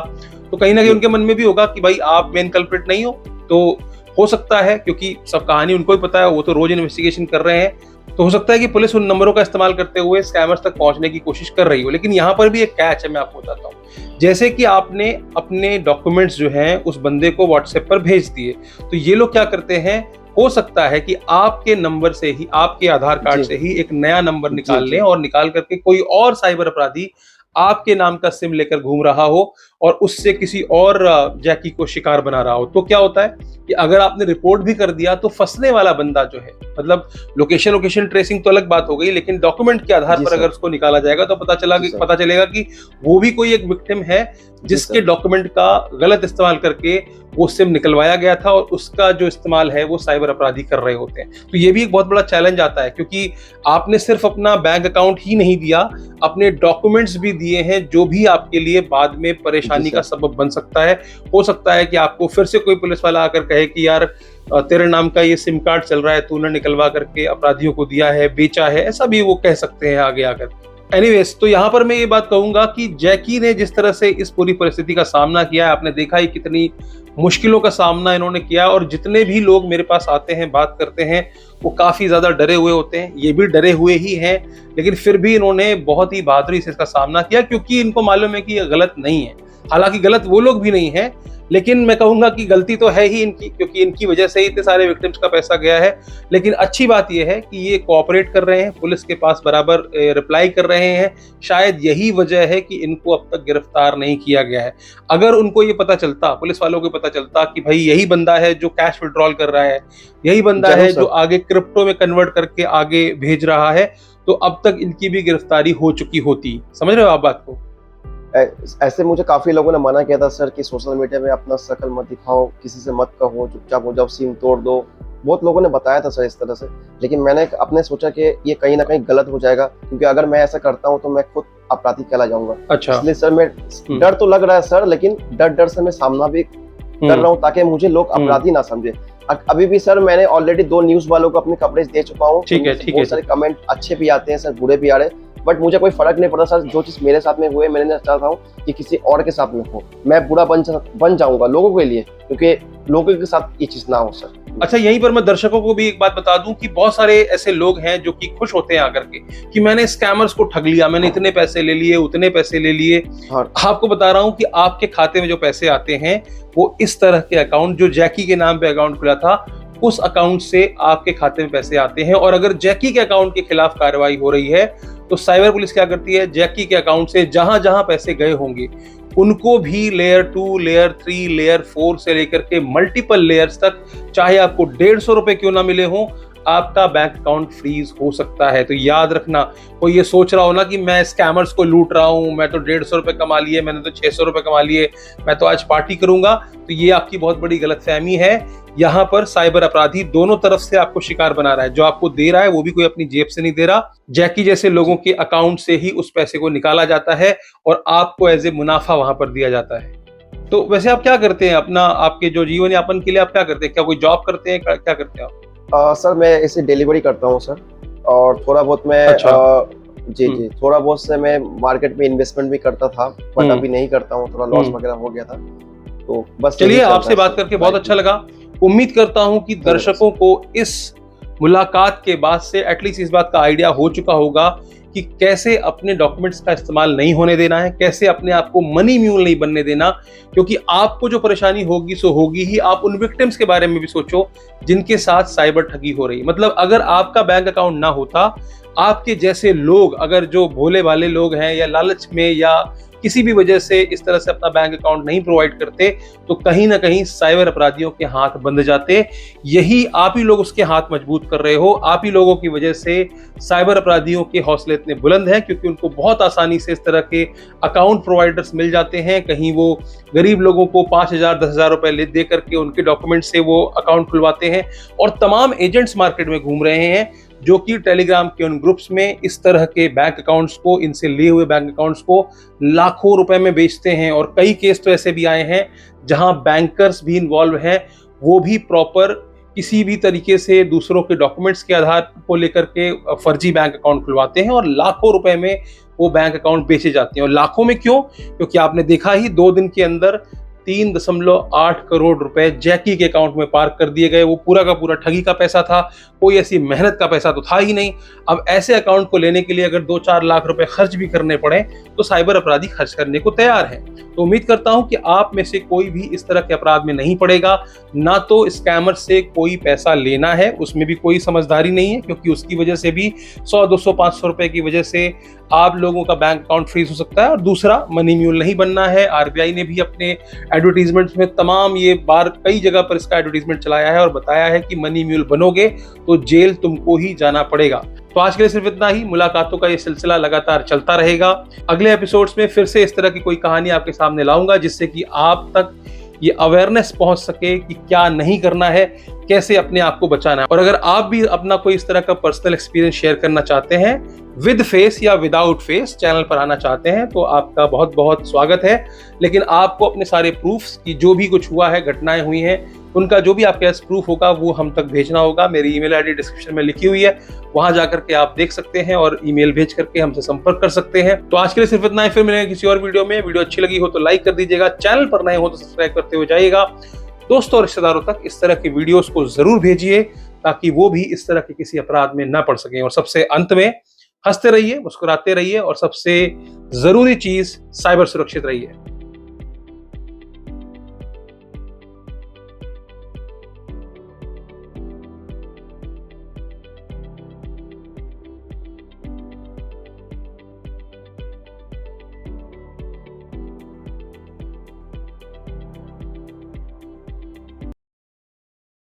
तो कहीं ना कहीं उनके मन में भी होगा कि भाई आप मेन कल्प्रिट नहीं हो। तो हो सकता है, क्योंकि सब कहानी उनको ही पता है, वो तो रोज इन्वेस्टिगेशन कर रहे हैं, तो हो सकता है कि पुलिस उन नंबरों का इस्तेमाल करते हुए स्कैमर्स तक पहुंचने की कोशिश कर रही हो। लेकिन यहाँ पर भी एक कैच है, मैं आपको बताता हूँ। जैसे कि आपने अपने डॉक्यूमेंट्स जो हैं उस बंदे को व्हाट्सएप पर भेज दिए, तो ये लोग क्या करते हैं, हो सकता है कि आपके नंबर से ही, आपके आधार कार्ड से ही एक नया नंबर निकाल लें, और निकाल करके कोई और साइबर अपराधी आपके नाम का सिम लेकर घूम रहा हो और उससे किसी और जैकी को शिकार बना रहा हो। तो क्या होता है कि अगर आपने रिपोर्ट भी कर दिया, तो फंसने वाला बंदा जो है, मतलब लोकेशन ट्रेसिंग तो अलग बात हो गई, लेकिन डॉक्यूमेंट के आधार पर अगर उसको निकाला जाएगा तो पता चलेगा कि वो भी कोई एक विक्टिम है जिसके डॉक्यूमेंट का गलत इस्तेमाल करके वो सिम निकलवाया गया था, और उसका जो इस्तेमाल है वो साइबर अपराधी कर रहे होते हैं। तो ये भी एक बहुत बड़ा चैलेंज आता है, क्योंकि आपने सिर्फ अपना बैंक अकाउंट ही नहीं दिया, अपने डॉक्यूमेंट्स भी दिए हैं, जो भी आपके लिए बाद में परेशानी का सबब बन सकता है। हो सकता है कि आपको फिर से कोई पुलिस वाला आकर कहे कि यार तेरे नाम का ये सिम कार्ड चल रहा है, तूने निकलवा करके अपराधियों को दिया है, बेचा है, ऐसा भी वो कह सकते हैं आगे आकर। एनीवेज, तो यहाँ पर मैं ये बात कहूंगा कि जैकी ने जिस तरह से इस पूरी परिस्थिति का सामना किया है, आपने देखा ही कितनी मुश्किलों का सामना इन्होंने किया, और जितने भी लोग मेरे पास आते हैं, बात करते हैं, वो काफी ज्यादा डरे हुए होते हैं। ये भी डरे हुए ही हैं, लेकिन फिर भी इन्होंने बहुत ही बहादुरी से इसका सामना किया, क्योंकि इनको मालूम है कि ये गलत नहीं है। हालांकि गलत वो लोग भी नहीं है, लेकिन मैं कहूंगा कि गलती तो है ही इनकी, क्योंकि इनकी वजह से ही इतने सारे विक्टिम्स का पैसा गया है। लेकिन अच्छी बात यह है कि ये कोऑपरेट कर रहे हैं, पुलिस के पास बराबर रिप्लाई कर रहे हैं। शायद यही वजह है कि इनको अब तक गिरफ्तार नहीं किया गया है। अगर उनको ये पता चलता, पुलिस वालों को पता चलता कि भाई यही बंदा है जो कैश विड्रॉल कर रहा है, यही बंदा है जो आगे क्रिप्टो में कन्वर्ट करके आगे भेज रहा है, तो अब तक इनकी भी गिरफ्तारी हो चुकी होती। समझ रहे हो आप बात को? ऐसे मुझे काफी लोगों ने मना किया था सर कि सोशल मीडिया में अपना शक्ल मत दिखाओ, किसी से मत कहो, चुपचाप हो जाओ, सिम तोड़ दो। बहुत लोगों ने बताया था सर इस तरह से, लेकिन मैंने अपने सोचा कि ये कहीं ना कहीं गलत हो जाएगा, क्योंकि अगर मैं ऐसा करता हूँ तो मैं खुद अपराधी कहला जाऊंगा। अच्छा। इसलिए सर मैं डर तो लग रहा है सर, लेकिन डर से मैं सामना भी कर रहा हूँ ताकि मुझे लोग अपराधी ना समझे। अभी भी सर मैंने ऑलरेडी 2 न्यूज वालों को अपनी कवरेज दे चुका हूँ। बहुत सारे कमेंट अच्छे भी आते हैं सर, बुरे भी आ रहे हैं, बट मुझे कोई फर्क नहीं पड़ता सर। जो चीज मेरे साथ में हुए, मैंने चाहता हूँ कि किसी और के साथ में हो, मैं बुरा बन जाऊंगा लोगों के लिए, क्योंकि लोगों के साथ ये चीज ना हो सर। अच्छा, यहीं पर मैं दर्शकों को भी एक बात बता दूं कि बहुत सारे ऐसे लोग हैं जो कि खुश होते हैं आकर के कि मैंने स्कैमर्स को ठग लिया, मैंने इतने पैसे ले लिए, उतने पैसे ले लिए। आपको बता रहा हूं कि आपके खाते में जो पैसे आते हैं वो इस तरह के अकाउंट, जो जैकी के नाम पे अकाउंट खुला था, उस अकाउंट से आपके खाते में पैसे आते हैं। और अगर जैकी के अकाउंट के खिलाफ कार्रवाई हो रही है तो साइबर पुलिस क्या करती है, जैकी के अकाउंट से जहां जहां पैसे गए होंगे उनको भी लेयर 2, लेयर 3, लेयर 4 से लेकर के मल्टीपल लेयर्स तक, चाहे आपको 150 रुपए क्यों ना मिले हों, आपका बैंक अकाउंट फ्रीज हो सकता है। तो याद रखना, कोई ये सोच रहा हो ना कि मैं स्कैमर्स को लूट रहा हूं, मैं तो 150 रुपए कमा लिए, मैंने तो 600 रुपए कमा लिए, मैं तो आज पार्टी करूंगा, तो ये आपकी बहुत बड़ी गलतफहमी है। यहाँ पर साइबर अपराधी दोनों तरफ से आपको शिकार बना रहा है। जो आपको दे रहा है वो भी कोई अपनी जेब से नहीं दे रहा, जैकी जैसे लोगों के अकाउंट से ही उस पैसे को निकाला जाता है और आपको एज ए मुनाफा वहां पर दिया जाता है। तो वैसे आप क्या करते हैं अपना, आपके जो जीवन यापन के लिए आप क्या करते हैं? क्या कोई जॉब करते हैं, क्या करते हैं आप? सर मैं इसे डिलीवरी करता हूँ सर, और थोड़ा बहुत मैं अच्छा। जी थोड़ा बहुत से मैं मार्केट में इन्वेस्टमेंट भी करता था, बट अभी नहीं करता हूँ, थोड़ा लॉस वगैरह हो गया था। तो बस चलिए, आपसे बात करके बहुत अच्छा लगा। उम्मीद करता हूं कि दर्शकों को इस मुलाकात के बाद से एटलीस्ट इस बात का आइडिया हो चुका होगा कि कैसे अपने डॉक्यूमेंट्स का इस्तेमाल नहीं होने देना है, कैसे अपने आप को मनी म्यूल नहीं बनने देना, क्योंकि आपको जो परेशानी होगी सो होगी ही। आप उन विक्टिम्स के बारे में भी सोचो जिनके साथ साइबर ठगी हो रही है। मतलब अगर आपका बैंक अकाउंट ना होता, आपके जैसे लोग अगर जो भोले भाले लोग हैं या लालच में या किसी भी वजह से इस तरह से अपना बैंक अकाउंट नहीं प्रोवाइड करते, तो कहीं ना कहीं साइबर अपराधियों के हाथ बंध जाते। यही आप ही लोग उसके हाथ मजबूत कर रहे हो। आप ही लोगों की वजह से साइबर अपराधियों के हौसले इतने बुलंद हैं, क्योंकि उनको बहुत आसानी से इस तरह के अकाउंट प्रोवाइडर्स मिल जाते हैं। कहीं वो गरीब लोगों को 5,000 10,000 रुपए दे करके उनके डॉक्यूमेंट से वो अकाउंट खुलवाते हैं, और तमाम एजेंट्स मार्केट में घूम रहे हैं जो कि टेलीग्राम के उन ग्रुप्स में इस तरह के बैंक अकाउंट्स को, इनसे लिए हुए बैंक अकाउंट्स को लाखों रुपए में बेचते हैं। और कई केस तो ऐसे भी आए हैं जहां बैंकर्स भी इन्वॉल्व हैं, वो भी प्रॉपर किसी भी तरीके से दूसरों के डॉक्यूमेंट्स के आधार को लेकर के फर्जी बैंक अकाउंट खुलवाते हैं और लाखों रुपए में वो बैंक अकाउंट बेचे जाते हैं। और लाखों में क्यों? क्योंकि आपने देखा ही 2 दिन के अंदर 3.8 करोड़ रुपए जैकी के अकाउंट में पार्क कर दिए गए। वो पूरा का पूरा ठगी का पैसा था, कोई ऐसी मेहनत का पैसा तो था ही नहीं। अब ऐसे अकाउंट को लेने के लिए अगर 2-4 लाख रुपए खर्च भी करने पड़े तो साइबर अपराधी खर्च करने को तैयार हैं। तो उम्मीद करता हूं कि आप में से कोई भी इस तरह के अपराध में नहीं पड़ेगा। ना तो स्कैमर से कोई पैसा लेना है, उसमें भी कोई समझदारी नहीं है, क्योंकि उसकी वजह से भी 100, 200, 500 रुपए की वजह से आप लोगों का बैंक अकाउंट फ्रीज हो सकता है। और दूसरा, मनी म्यूल नहीं बनना है। आरबीआई ने भी अपने एडवर्टीजमेंट्स में तमाम ये बार कई जगह पर इसका एडवर्टीजमेंट चलाया है और बताया है कि मनी म्यूल बनोगे तो जेल तुमको ही जाना पड़ेगा। तो आज के लिए सिर्फ इतना ही। मुलाकातों का ये सिलसिला लगातार चलता रहेगा। अगले एपिसोड्स में फिर से इस तरह की कोई कहानी आपके सामने लाऊंगा, जिससे कि आप तक ये अवेयरनेस पहुंच सके कि क्या नहीं करना है, कैसे अपने आप को बचाना है। और अगर आप भी अपना कोई इस तरह का पर्सनल एक्सपीरियंस शेयर करना चाहते हैं, विद फेस या विदाउट फेस चैनल पर आना चाहते हैं, तो आपका बहुत बहुत स्वागत है। लेकिन आपको अपने सारे प्रूफ्स की जो भी कुछ हुआ है, घटनाएं हुई हैं, उनका जो भी आपके पास प्रूफ होगा वो हम तक भेजना होगा। मेरी ईमेल आईडी डिस्क्रिप्शन में लिखी हुई है, वहां जाकर के आप देख सकते हैं और ईमेल भेज करके हमसे संपर्क कर सकते हैं। तो आज के लिए सिर्फ इतना ही। फिर मिलेंगे किसी और वीडियो में। वीडियो अच्छी लगी हो तो लाइक कर दीजिएगा, चैनल पर नए हो तो सब्सक्राइब करते हुए जाइएगा। दोस्तों और रिश्तेदारों तक इस तरह की वीडियोस को जरूर भेजिए, ताकि वो भी इस तरह के किसी अपराध में न पड़ सकें। और सबसे अंत में, हंसते रहिए, मुस्कुराते रहिए, और सबसे जरूरी चीज, साइबर सुरक्षित रहिए।